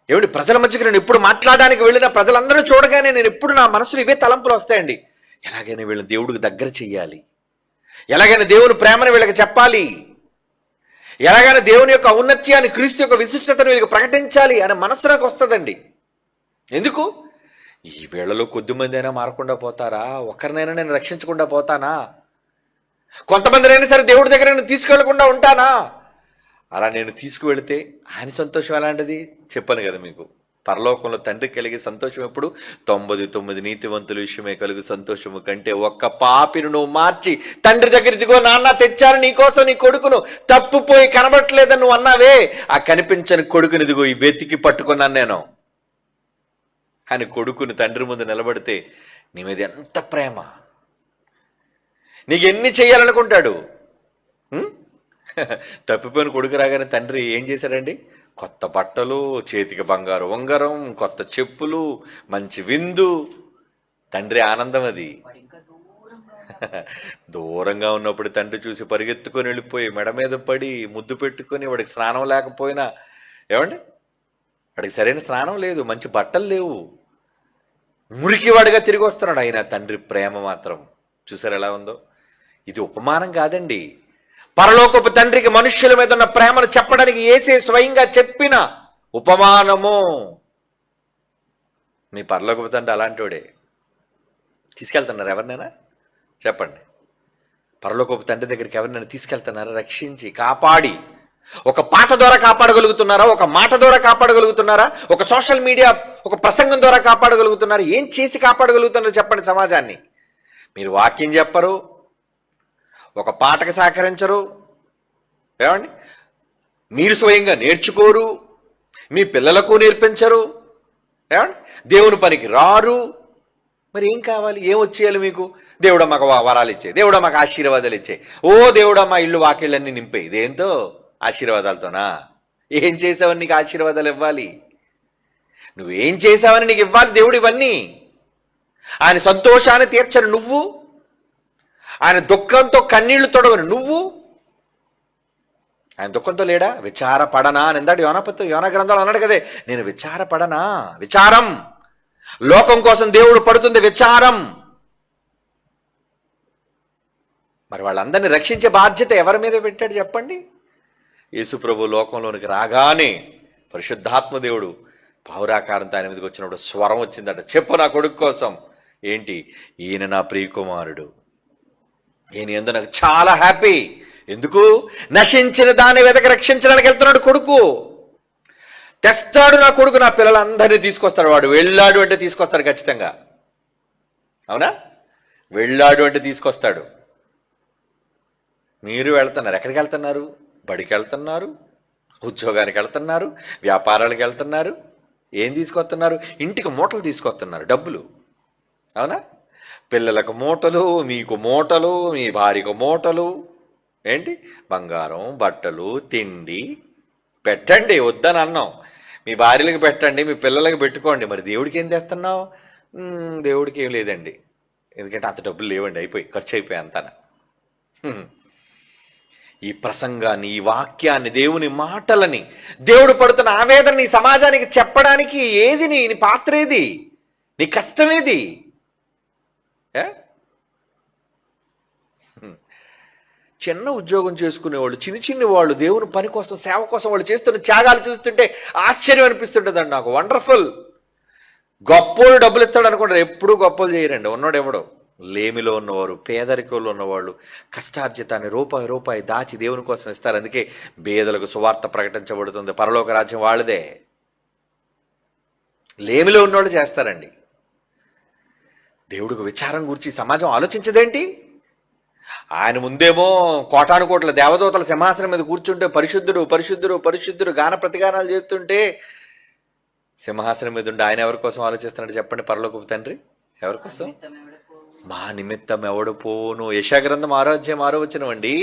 ఏమిటి ప్రజల మధ్యకి నేను ఎప్పుడు మాట్లాడడానికి వెళ్ళిన ప్రజలందరూ చూడగానే నేను ఎప్పుడు నా మనసులో ఇవే తలంపులు వస్తాయండి. ఎలాగైనా వీళ్ళని దేవుడికి దగ్గర చెయ్యాలి, ఎలాగైనా దేవుని ప్రేమను వీళ్ళకి చెప్పాలి, ఎలాగైనా దేవుని యొక్క ఔన్నత్యాన్ని, క్రీస్తు యొక్క విశిష్టతను వీళ్ళకి ప్రకటించాలి అనే మనసు నాకు వస్తుందండి. ఎందుకు? ఈ వేళలో కొద్దిమంది అయినా మారకుండా పోతారా? ఒక్కరినైనా నేను రక్షించకుండా పోతానా? కొంతమందినైనా సరే దేవుడి దగ్గర నేను తీసుకెళ్లకుండా ఉంటానా? అలా నేను తీసుకువెళితే ఆయన సంతోషం ఎలాంటిది చెప్పాను కదా మీకు. పరలోకంలో తండ్రి కలిగే సంతోషం ఎప్పుడు? 99 నీతివంతుల విషయమే కలుగు సంతోషము కంటే ఒక్క పాపిని నువ్వు మార్చి తండ్రి దగ్గర దిగో, నాన్న తెచ్చాను నీకోసం నీ కొడుకును, తప్పుపోయి కనబట్టలేదని నువ్వు అన్నావే, ఆ కనిపించని కొడుకుని దిగో ఈ వెతికి పట్టుకున్నాను నేను అని కొడుకుని తండ్రి ముందు నిలబడితే నీ మీద ఎంత ప్రేమ! నీకు ఎన్ని చేయాలనుకుంటాడు. తప్పిపోయిన కొడుకు రాగానే తండ్రి ఏం చేశాడండి? కొత్త బట్టలు, చేతికి బంగారు ఉంగరం, కొత్త చెప్పులు, మంచి విందు. తండ్రి ఆనందం అది. దూరంగా ఉన్నప్పుడు తండ్రి చూసి పరిగెత్తుకొని వెళ్ళిపోయి మెడ మీద పడి ముద్దు పెట్టుకొని, వాడికి స్నానం లేకపోయినా, ఏమండి వాడికి సరైన స్నానం లేదు, మంచి బట్టలు లేవు, మురికివాడిగా తిరిగి వస్తున్నాడు. ఆయన తండ్రి ప్రేమ మాత్రం చూసారు ఎలా ఉందో. ఇది ఉపమానం కాదండి, పరలోకపు తండ్రికి మనుష్యుల మీద ఉన్న ప్రేమను చెప్పడానికి యేసే స్వయంగా చెప్పిన ఉపమానము. మీ పరలోకపు తండ్రి అలాంటోడే. తీసుకెళ్తున్నారు ఎవరినైనా చెప్పండి? పరలోకపు తండ్రి దగ్గరికి ఎవరినైనా తీసుకెళ్తున్నారా? రక్షించి కాపాడి, ఒక పాట ద్వారా కాపాడగలుగుతున్నారా? ఒక మాట ద్వారా కాపాడగలుగుతున్నారా? ఒక సోషల్ మీడియా ఒక ప్రసంగం ద్వారా కాపాడగలుగుతున్నారా? ఏం చేసి కాపాడగలుగుతున్నారో చెప్పండి సమాజాన్ని. మీరు వాక్యం చెప్పరు, ఒక పాటకు సహకరించరు, ఏమండి మీరు స్వయంగా నేర్చుకోరు, మీ పిల్లలకు నేర్పించరు, ఏమండి దేవుని పనికి రారు. మరి ఏం కావాలి? ఏం వచ్చేయాలి మీకు? దేవుడా మాకు వరాలు ఇచ్చే, దేవుడా మాకు ఆశీర్వాదాలు ఇచ్చే, ఓ దేవుడా మా ఇల్లు వాకిళ్ళన్నీ నింపే. ఇదేంతో ఆశీర్వాదాలతోనా? ఏం చేసావని నీకు ఆశీర్వాదాలు ఇవ్వాలి? నువ్వేం చేశావని నీకు ఇవ్వాలి దేవుడు ఇవన్నీ. ఆయన సంతోషాన్ని తీర్చను నువ్వు, ఆయన దుఃఖంతో కన్నీళ్లు తొడవను నువ్వు. ఆయన దుఃఖంతో లేడా? విచారపడనా అని ఎందాడు యోనా గ్రంథాలు అన్నాడు కదే, నేను విచారపడనా? విచారం, లోకం కోసం దేవుడు పడుతుంది విచారం. మరి వాళ్ళందరినీ రక్షించే బాధ్యత ఎవరి మీద పెట్టాడు చెప్పండి? యేసు ప్రభు లోకంలోనికి రాగానే పరిశుద్ధాత్మ దేవుడు పౌరాకారంతో ఆయన మీదకి వచ్చినప్పుడు స్వరం వచ్చిందట, చెప్పు నా కొడుకు కోసం. ఏంటి? ఈయన నా ప్రియకుమారుడు, ఈయన యందు నాకు చాలా హ్యాపీ. ఎందుకు? నశించిన దాన్ని వెతక రక్షించడానికి వెళ్తున్నాడు కొడుకు. తెస్తాడు నా కొడుకు, నా పిల్లలందరినీ తీసుకొస్తాడు. వాడు వెళ్ళాడు అంటే తీసుకొస్తాడు ఖచ్చితంగా. అవునా? వెళ్ళాడు అంటే తీసుకొస్తాడు. మీరు వెళ్తున్నారు, ఎక్కడికి వెళ్తున్నారు? బడికి వెళ్తున్నారు, ఉద్యోగానికి వెళ్తున్నారు, వ్యాపారాలకు వెళ్తున్నారు. ఏం తీసుకొస్తున్నారు? ఇంటికి మూటలు తీసుకొస్తున్నారు, డబ్బులు. అవునా? పిల్లలకు మూటలు, మీకు మూటలు, మీ భార్యకు మూటలు. ఏంటి? బంగారం, బట్టలు, తిండి. పెట్టండి, వద్దని అన్నాం. మీ భార్యలకు పెట్టండి, మీ పిల్లలకి పెట్టుకోండి. మరి దేవుడికి ఏం తెస్తున్నావు? దేవుడికి ఏం లేదండి, ఎందుకంటే అంత డబ్బులు లేవండి, అయిపోయి ఖర్చు అయిపోయి అంతా. ఈ ప్రసంగాన్ని, ఈ వాక్యాన్ని, దేవుని మాటలని, దేవుడు పడుతున్న ఆవేదన నీ సమాజానికి చెప్పడానికి ఏది నీ పాత్ర? ఏది నీ కష్టమేది? చిన్న ఉద్యోగం చేసుకునేవాళ్ళు, చిన్ని వాళ్ళు, దేవుని పని కోసం, సేవ కోసం వాళ్ళు చేస్తున్న త్యాగాలు చూస్తుంటే ఆశ్చర్యం అనిపిస్తుంటుందండి నాకు. వండర్ఫుల్. గొప్పోళ్ళు డబ్బులు ఇస్తాడు అనుకుంటారు, ఎప్పుడూ గొప్పలు చేయరండి. ఉన్నోడు ఎవడో, లేమిలో ఉన్నవారు, పేదరికంలో ఉన్నవాళ్ళు కష్టార్జితాన్ని రూపాయి దాచి దేవుని కోసం ఇస్తారు. అందుకే పేదలకు సువార్త ప్రకటించబడుతుంది. పరలోక రాజ్యం వాళ్ళదే. లేమిలో ఉన్నవాళ్ళు చేస్తారండి. దేవుడికి విచారం గురించి సమాజం ఆలోచించదేంటి? ఆయన ముందేమో కోటాను కోట్ల దేవదూతల సింహాసనం మీద కూర్చుంటే పరిశుద్ధుడు పరిశుద్ధుడు పరిశుద్ధుడు గాన ప్రతిగానాలు చేస్తుంటే, సింహాసనం మీద ఉండి ఆయన ఎవరి కోసం ఆలోచిస్తున్నాడు చెప్పండి? పరలోకపు తండ్రి ఎవరి కోసం? మా నిమిత్తం ఎవడు పోను. యెషయా గ్రంథం 6:6 అండి.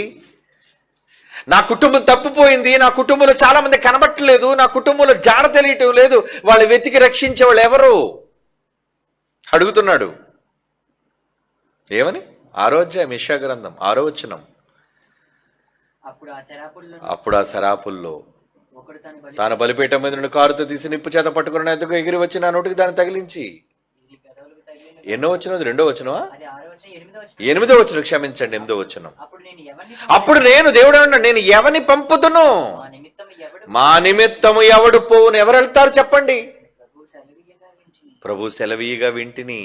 నా కుటుంబం తప్పిపోయింది, నా కుటుంబంలో చాలా మంది కనబట్టలేదు, నా కుటుంబంలో జాడ తెలియటం లేదు, వాళ్ళు వెతికి రక్షించే వాళ్ళు ఎవరు అడుగుతున్నాడు. ఏమని? 6 యెషయా గ్రంథం 6 అప్పుడు ఆ శరాపుల్లో తాను బలిపీఠం మీద నుండి కారుతో తీసి నిప్పు చేత పట్టుకున్న ఎదుగు ఎగిరి వచ్చి నా నోటికి దాన్ని తగిలించి. ఎన్నో వచ్చినది? 2వ వచనమా? 8వ వచనం, క్షమించండి, 8వ వచనం. అప్పుడు నేను దేవుడు అన్నాడు, నేను ఎవరిని పంపుదును? మా నిమిత్తము ఎవడు పోవును? ఎవరు వెళ్తారు చెప్పండి? ప్రభు సెలవీగా వింటిని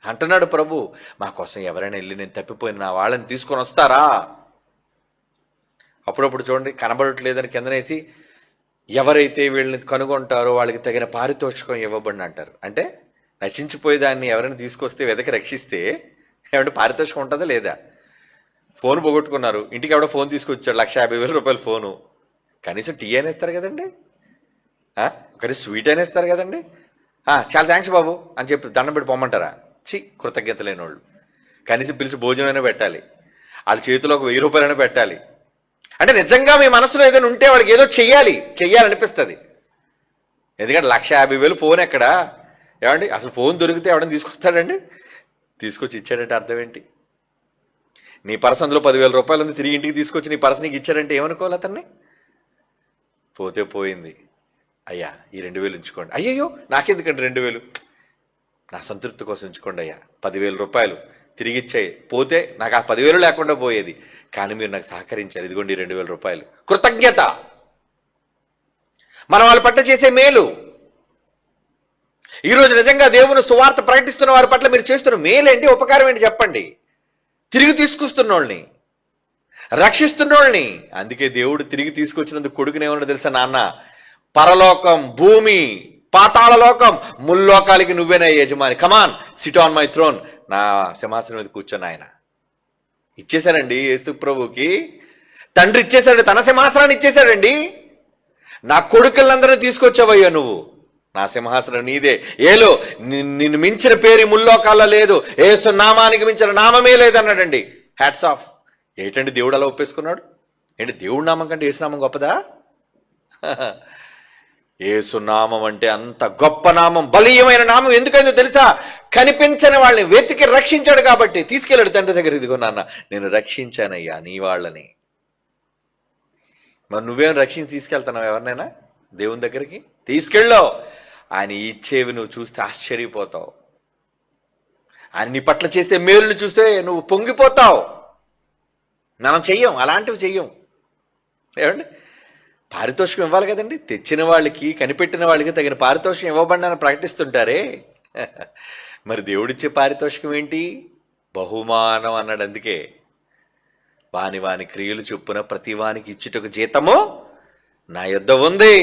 అంటున్నాడు ప్రభు. మా కోసం ఎవరైనా వెళ్ళి నేను తప్పిపోయిన నా వాళ్ళని తీసుకొని వస్తారా? అప్పుడప్పుడు చూడండి, కనబడట్లేదని కిందనేసి ఎవరైతే వీళ్ళని కనుగొంటారో వాళ్ళకి తగిన పారితోషికం ఇవ్వబడిన అంటారు. అంటే నశించిపోయేదాన్ని ఎవరైనా తీసుకొస్తే వెదకి రక్షిస్తే ఏమంటే పారితోషికం ఉంటుందా లేదా? ఫోన్ పోగొట్టుకున్నారు, ఇంటికి ఎవడో ఫోన్ తీసుకొచ్చాడు, 1,50,000 ఫోను. కనీసం టీ అయినా ఇస్తారు కదండి, కనీసం స్వీట్ అయినా ఇస్తారు కదండి. చాలా థ్యాంక్స్ బాబు అని చెప్పి దండం పెట్టి పొమ్మంటారా? కృతజ్ఞత లేని వాళ్ళు. కనీసం పిలిచి భోజనం అయినా పెట్టాలి, వాళ్ళ చేతిలో ఒక 1000 రూపాయలైనా పెట్టాలి. అంటే నిజంగా మీ మనసులో ఏదైనా ఉంటే వాళ్ళకి ఏదో చెయ్యాలనిపిస్తుంది. ఎందుకంటే 1,50,000 ఫోన్ ఎక్కడా? ఏమండి అసలు ఫోన్ దొరికితే ఎవడని తీసుకొస్తాడండి? తీసుకొచ్చి ఇచ్చాడంటే అర్థం ఏంటి? నీ పర్స్ అందులో 10,000 రూపాయలు ఉంది, తిరిగి ఇంటికి తీసుకొచ్చి నీ పర్స్ నీకు ఇచ్చాడంటే ఏమనుకోవాలి అతన్ని? పోతే పోయింది, అయ్యా ఈ 2,000 ఉంచుకోండి. అయ్యయ్యో నాకెందుకంటే 2,000, నా సంతృప్తి కోసం ఉంచుకోండి అయ్యా. 10,000 రూపాయలు తిరిగి ఇచ్చాయి, పోతే నాకు ఆ 10,000 లేకుండా పోయేది, కానీ మీరు నాకు సహకరించారు, ఇదిగోండి 2,000 రూపాయలు. కృతజ్ఞత మనం వాళ్ళ పట్ల చేసే మేలు. ఈరోజు నిజంగా దేవుని సువార్త ప్రకటిస్తున్న వారి పట్ల మీరు చేస్తున్న మేలేంటి, ఉపకారం ఏంటి చెప్పండి? తిరిగి తీసుకొస్తున్న వాళ్ళని, రక్షిస్తున్న వాళ్ళని. అందుకే దేవుడు తిరిగి తీసుకొచ్చినందుకు కొడుకునేమన్నా తెలుసా? నాన్న, పరలోకం, భూమి, పాతాళ లోకం, ముల్లోకాలకి నువ్వేనా యజమాని, come on sit on my throne, నా సింహాసనం మీద కూర్చొని ఆయన ఇచ్చేశారండి. యేసు ప్రభుకి తండ్రి ఇచ్చేశాడు, తన సింహాసనాన్ని ఇచ్చేశాడండి. నా కొడుకులందరినీ తీసుకొచ్చావయ్యా నువ్వు, నా సింహాసనం నీదే. ఏలో నిన్ను మించిన పేరు ముల్లోకాల్లో లేదు, యేసు నామానికి మించిన నామమే లేదన్నాడండి. Hats off. ఏంటండి దేవుడు అలా ఒప్పేసుకున్నాడు? ఏంటి దేవుడి నామం కంటే యేసు నామం గొప్పదా? యేసు నామం అంటే అంత గొప్ప నామం, బలీయమైన నామం. ఎందుకైందో తెలుసా? కనిపించని వాళ్ళని వెతికి రక్షించాడు కాబట్టి. తీసుకెళ్ళాడు తండ్రి దగ్గర, ఇదిగో నాన్న నేను రక్షించానయ్యా నీ వాళ్ళని. మరి నువ్వేం రక్షించి తీసుకెళ్తున్నావు ఎవరినైనా దేవుని దగ్గరికి? తీసుకెళ్ళావు. ఆయన ఇచ్చేవి నువ్వు చూస్తే ఆశ్చర్యపోతావు. ఆయన నీ పట్ల చేసే మేలును చూస్తే నువ్వు పొంగిపోతావు. మనం చెయ్యం, అలాంటివి చెయ్యం. ఏమండి, పారితోషికం ఇవ్వాలి కదండి. తెచ్చిన వాళ్ళకి, కనిపెట్టిన వాళ్ళకి తగిన పారితోషికం ఇవ్వబడినని ప్రకటిస్తుంటారే. మరి దేవుడిచ్చే పారితోషికం ఏంటి? బహుమానం అన్నాడు. అందుకే వాని వాని క్రియలు చొప్పున ప్రతి వానికి ఇచ్చుటకు జీతము నా యొద్ద ఉంది,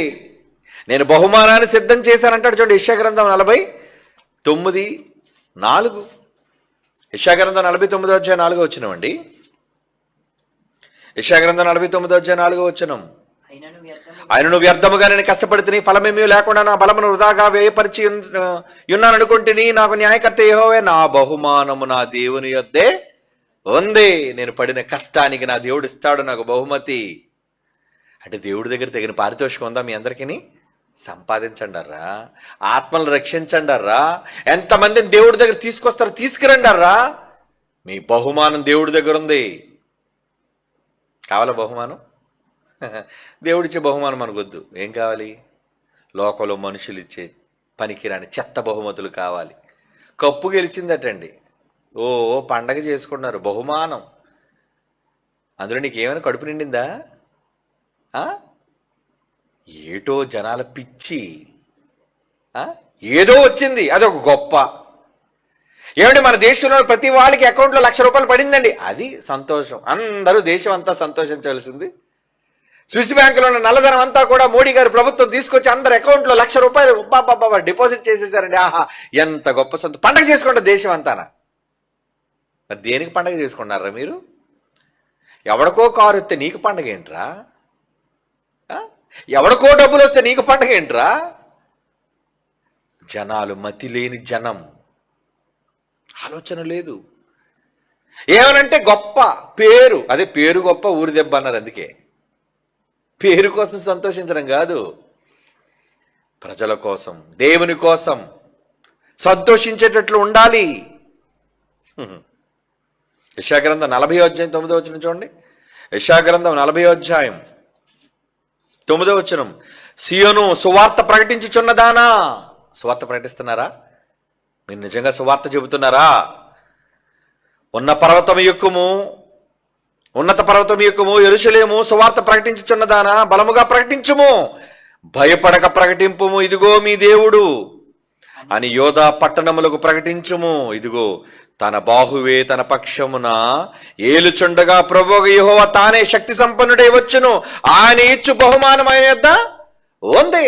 నేను బహుమానాన్ని సిద్ధం చేశానంటాడు. చూడండి, యెషయా గ్రంథం 49:4. యెషయా గ్రంథం 49:4 యెషయా గ్రంథం 49:4. ఆయనను వ్యర్థముగా నేను కష్టపడితే ఫలమేమీ లేకుండా నా బలమును వృధాగా వ్యయపరిచి ఉన్నాను అనుకుంటుని, నాకు న్యాయకర్త యెహోవా, నా బహుమానము నా దేవుని యొద్దే ఉంది. నేను పడిన కష్టానికి నా దేవుడు ఇస్తాడు నాకు బహుమతి. అంటే దేవుడి దగ్గర తగిన పారితోషికం ఉందా మీ అందరికీ? సంపాదించండారా, ఆత్మలు రక్షించండారా, ఎంతమందిని దేవుడి దగ్గర తీసుకొస్తారో తీసుకురండారా. మీ బహుమానం దేవుడి దగ్గర ఉంది. కావాలా బహుమానం? దేవుడిచ్చే బహుమానం మనకొద్దు. ఏం కావాలి? లోకంలో మనుషులు ఇచ్చే పనికిరాని చెత్త బహుమతులు కావాలి. కప్పు గెలిచిందటండి, ఓ పండగ చేసుకున్నారు, బహుమానం. అందులో నీకేమైనా కడుపు నిండిందా? ఏటో జనాల పిచ్చి, ఏదో వచ్చింది, అదొక గొప్ప. ఏమంటే మన దేశంలో ప్రతి వాళ్ళకి అకౌంట్లో ₹1,00,000 పడిందండి, అది సంతోషం. అందరూ దేశం అంతా సంతోషించవలసింది. స్విస్ బ్యాంకులో ఉన్న నల్లధనం అంతా కూడా మోడీ గారు ప్రభుత్వం తీసుకొచ్చి అందరి అకౌంట్లో ₹1,00,000 డిపాజిట్ చేసేసారండి. ఆహా, ఎంత గొప్ప పండగ చేసుకుంటారు దేశం అంతానా. మరి దేనికి పండగ చేసుకున్నారా మీరు? ఎవడికో కారు వస్తే నీకు పండగ ఏంట్రా? ఎవడికో డబ్బులు వస్తే నీకు పండగ ఏంట్రా? జనాలు మతి లేని జనం, ఆలోచన లేదు. ఏమనంటే గొప్ప పేరు, అదే పేరు గొప్ప ఊరి దెబ్బ అన్నారు. అందుకే పేరు కోసం సంతోషించడం కాదు, ప్రజల కోసం, దేవుని కోసం సంతోషించేటట్లు ఉండాలి. యెషయా గ్రంథం 40:9 చూడండి. యెషయా గ్రంథం 40:9. సియోను సువార్త ప్రకటించుచున్నదానా. సువార్త ప్రకటిస్తున్నారా? మీరు నిజంగా సువార్త చెబుతున్నారా? ఉన్నత పర్వతం ఎక్కుము యెరూషలేము, సువార్త ప్రకటించుచున్నదానా, బలముగా ప్రకటించుము, భయపడక ప్రకటింపుము, ఇదిగో మీ దేవుడు అని యోధా పట్టణములకు ప్రకటించుము. ఇదిగో తన బాహువే తన పక్షమున ఏలుచుండగా ప్రభువు యెహోవా తానే శక్తి సంపన్నుడై వచ్చును, ఆయన ఇచ్చు బహుమానం ఆయన యొద్ద ఉంది.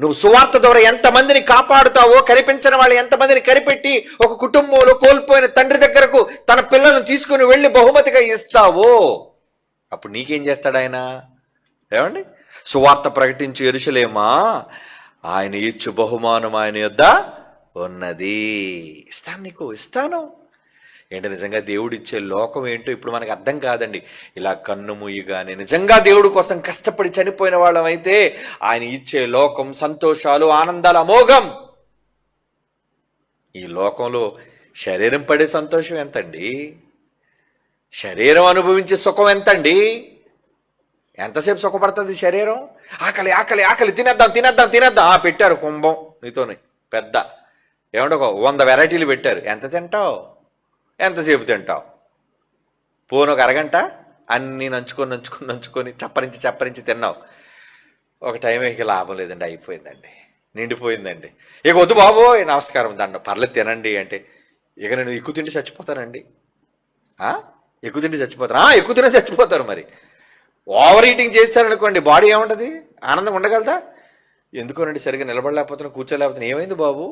నువ్వు సువార్త ద్వారా ఎంతమందిని కాపాడుతావో, కనిపించిన వాళ్ళు ఎంతమందిని కనిపెట్టి ఒక కుటుంబంలో కోల్పోయిన తండ్రి దగ్గరకు తన పిల్లలను తీసుకుని వెళ్ళి బహుమతిగా ఇస్తావో, అప్పుడు నీకేం చేస్తాడు ఆయన? ఏమండి, సువార్త ప్రకటించు యెరూషలేమా, ఆయన ఇచ్చు బహుమానం ఆయన యొద్ద ఉన్నది. ఇస్తాను, నీకు ఇస్తాను. ఏంటి నిజంగా దేవుడిచ్చే లోకం ఏంటో ఇప్పుడు మనకు అర్థం కాదండి. ఇలా కన్ను మూయగానే నిజంగా దేవుడి కోసం కష్టపడి చనిపోయిన వాళ్ళం అయితే ఆయన ఇచ్చే లోకం, సంతోషాలు, ఆనందాలు అమోఘం. ఈ లోకంలో శరీరం పడే సంతోషం ఎంతండి? శరీరం అనుభవించే సుఖం ఎంతండి? ఎంతసేపు సుఖపడుతుంది శరీరం? ఆకలి ఆకలి ఆకలి, తినేద్దాం తినేద్దాం తినేద్దాం. పెట్టారు కుంభం నీతోని పెద్ద, ఏమంటే ఒక 100 వెరైటీలు పెట్టారు. ఎంత తింటావు? ఎంతసేపు తింటావు? పోను ఒక అరగంట అన్నీ నంచుకొని చప్పరించి తిన్నావు. ఒక టైం ఇక లాభం లేదండి, అయిపోయిందండి, నిండిపోయిందండి. ఇక వద్దు బాబోయ్, నమస్కారం దండ, పర్లేదు తినండి అంటే ఇక నేను ఎక్కువ తిండి చచ్చిపోతానండి. ఎక్కువ తిండి చచ్చిపోతాను. ఎక్కువ తినే చచ్చిపోతారు. మరి ఓవర్ ఈటింగ్ చేస్తారనుకోండి, బాడీ ఏముంటుంది? ఆనందం ఉండగలదా? ఎందుకోనండి, సరిగ్గా నిలబడలేకపోతున్నా, కూర్చోలేకపోతున్నా. ఏమైంది బాబు,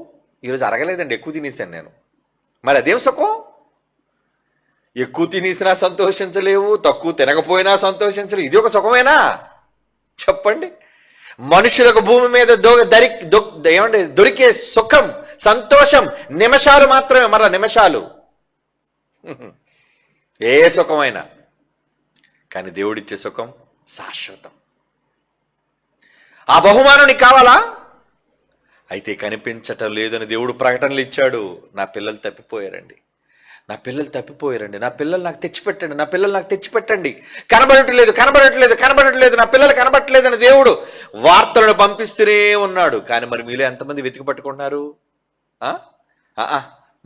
ఈరోజు అరగలేదండి, ఎక్కువ తినేసాను నేను. మరి అదేం సుఖం? ఎక్కువ తినేసినా సంతోషించలేవు, తక్కువ తినకపోయినా సంతోషించలేవు. ఇది ఒక సుఖమేనా చెప్పండి? మనుషులకు భూమి మీద ఏమంటే దొరికే సుఖం, సంతోషం నిమిషాలు మాత్రమే. మరలా నిమిషాలు, ఏ సుఖమైనా. కానీ దేవుడిచ్చే సుఖం శాశ్వతం. ఆ బహుమానం నీకు కావాలా? అయితే కనిపించటం లేదని దేవుడు ప్రకటనలు ఇచ్చాడు. నా పిల్లలు తప్పిపోయారండి, నా పిల్లలు తప్పిపోయారండి, నా పిల్లలు నాకు తెచ్చిపెట్టండి, నా పిల్లలు నాకు తెచ్చిపెట్టండి, కనబడట్లేదు కనబడట్లేదు కనబడట్లేదు, నా పిల్లలు కనబడట్లేదని దేవుడు వార్తలను పంపిస్తూనే ఉన్నాడు. కానీ మరి మీలో ఎంతమంది వెతికి పట్టుకుంటున్నారు?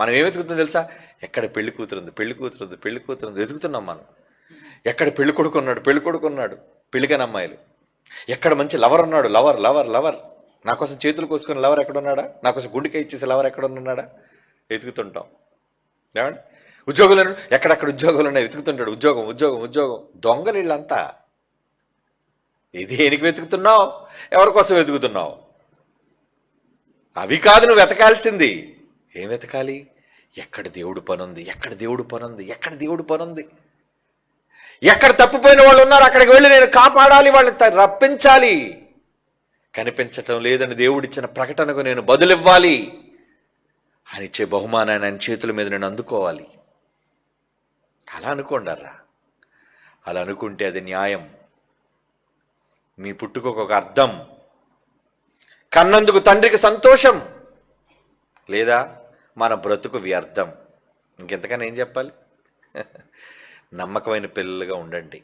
మనం ఏం వెతుకుతుందో తెలుసా? ఎక్కడ పెళ్లి కూతురుంది, పెళ్లి కూతురుంది, పెళ్లి కూతురుంది వెతుకుతున్నాం మనం. ఎక్కడ పెళ్లి కొడుకు ఉన్నాడు, పెళ్లి కొడుకు ఉన్నాడు, పెళ్లికని అమ్మాయిలు. ఎక్కడ మంచి లవర్ ఉన్నాడు, లవర్ లవర్ లవర్, నా కోసం చేతులు కోసుకుని లవర్ ఎక్కడున్నాడా, నా కోసం గుండెకాయ ఇచ్చేసి లవర్ ఎక్కడున్నాడా వెతుకుతుంటాం. ఏమండి? ఉద్యోగులను ఎక్కడెక్కడ ఉద్యోగాలు ఉన్నాయి వెతుకుతుంటాడు. ఉద్యోగం ఉద్యోగం ఉద్యోగం. దొంగలు వీళ్ళంతా. దేనికి వెతుకుతున్నావు? ఎవరి కోసం వెతుకుతున్నావు? అవి కాదు నువ్వు వెతకాల్సింది. ఏం వెతకాలి? ఎక్కడ దేవుడు పనుంది, ఎక్కడ దేవుడు పనుంది, ఎక్కడ దేవుడు పనుంది, ఎక్కడ తప్పిపోయిన వాళ్ళు ఉన్నారు అక్కడికి వెళ్ళి నేను కాపాడాలి, వాళ్ళని రప్పించాలి. కనిపించటం లేదని దేవుడిచ్చిన ప్రకటనకు నేను బదులివ్వాలి. ఆయన ఇచ్చే బహుమానాన్ని ఆయన చేతుల మీద నేను అందుకోవాలి. అలా అనుకోండర్రా. అలా అనుకుంటే అది న్యాయం. మీ పుట్టుకకు ఒక అర్థం. కన్నందుకు తండ్రికి సంతోషం, లేదా మన బ్రతుకు వ్యర్థం. ఇంకెంతకన్నా ఏం చెప్పాలి? నమ్మకమైన పిల్లలుగా ఉండండి.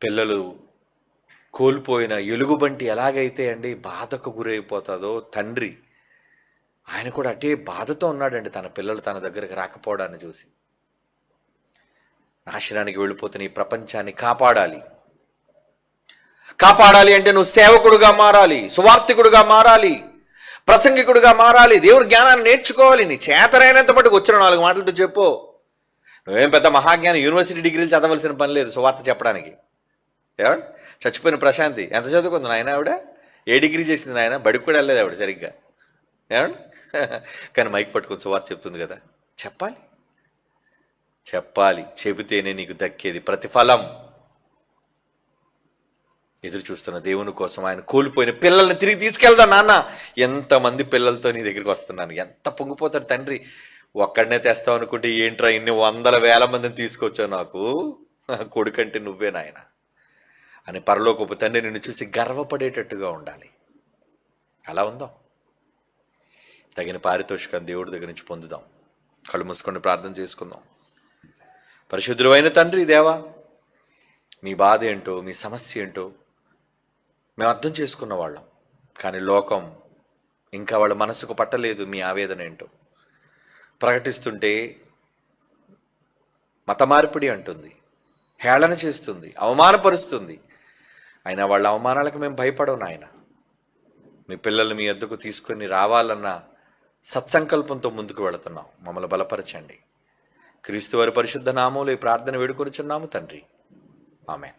పిల్లలు కోల్పోయిన ఎలుగుబంటి ఎలాగైతే అండి బాధకు గురైపోతుందో తండ్రి, ఆయన కూడా అటే బాధతో ఉన్నాడండి తన పిల్లలు తన దగ్గరికి రాకపోవడాన్ని చూసి. నాశనానికి వెళ్ళిపోతున్న ఈ ప్రపంచాన్ని కాపాడాలి. కాపాడాలి అంటే నువ్వు సేవకుడుగా మారాలి, సువార్థికుడుగా మారాలి, ప్రసంగికుడుగా మారాలి, దేవుని జ్ఞానాన్ని నేర్చుకోవాలి. నీ చేతనైనంత మటుకు వచ్చిన 4 మాటలతో చెప్పు. నువ్వేం పెద్ద మహాజ్ఞానం యూనివర్సిటీ డిగ్రీలు చదవలసిన పని లేదు సువార్త చెప్పడానికి. ఏమండి? చచ్చిపోయిన ప్రశాంతి ఎంత చదువుకుంది నాయన? ఆవిడ ఏ డిగ్రీ చేసింది నాయన? బడికి కూడా వెళ్ళలేదు ఆవిడ సరిగ్గా. ఏమండి? కానీ మైక్ పట్టుకొని సువార్త చెప్తుంది కదా. చెప్పాలి, చెప్పాలి. చెబితేనే నీకు దక్కేది ప్రతిఫలం. ఎదురు చూస్తున్న దేవుని కోసం ఆయన కోల్పోయిన పిల్లల్ని తిరిగి తీసుకెళ్దా. నాన్న, ఎంతమంది పిల్లలతో నీ దగ్గరికి వస్తున్నాను. ఎంత పొంగిపోతాడు తండ్రి. ఒక్కడనే తెస్తావు అనుకుంటే ఏంట్రా ఇన్ని 100,000 మందిని తీసుకొచ్చావు నాకు, కొడుకంటే నువ్వే నాయన అని పరలోకపు తండ్రి నిన్ను చూసి గర్వపడేటట్టుగా ఉండాలి. అలా ఉందాం. తగిన పారితోషికం దేవుడి దగ్గర నుంచి పొందుదాం. కళ్ళు మూసుకొని ప్రార్థన చేసుకుందాం. పరిశుద్ధుడు అయిన తండ్రి, దేవా, మీ బాధ ఏంటో, మీ సమస్య ఏంటో మేము అర్థం చేసుకున్న వాళ్ళం. కానీ లోకం ఇంకా వాళ్ళ మనసుకు పట్టలేదు మీ ఆవేదన ఏంటో. ప్రకటిస్తుంటే మత మార్పిడి అంటుంది, హేళన చేస్తుంది, అవమానపరుస్తుంది. అయినా వాళ్ళ అవమానాలకు మేము భయపడవు నాయన. మీ పిల్లలు మీ వద్దకు తీసుకొని రావాలన్న సత్సంకల్పంతో ముందుకు వెళుతున్నాం. మమ్మల్ని బలపరచండి. క్రీస్తు వారి పరిశుద్ధ నామములో ఈ ప్రార్థన వేడుకొనుచున్నాము తండ్రి. ఆమేన్.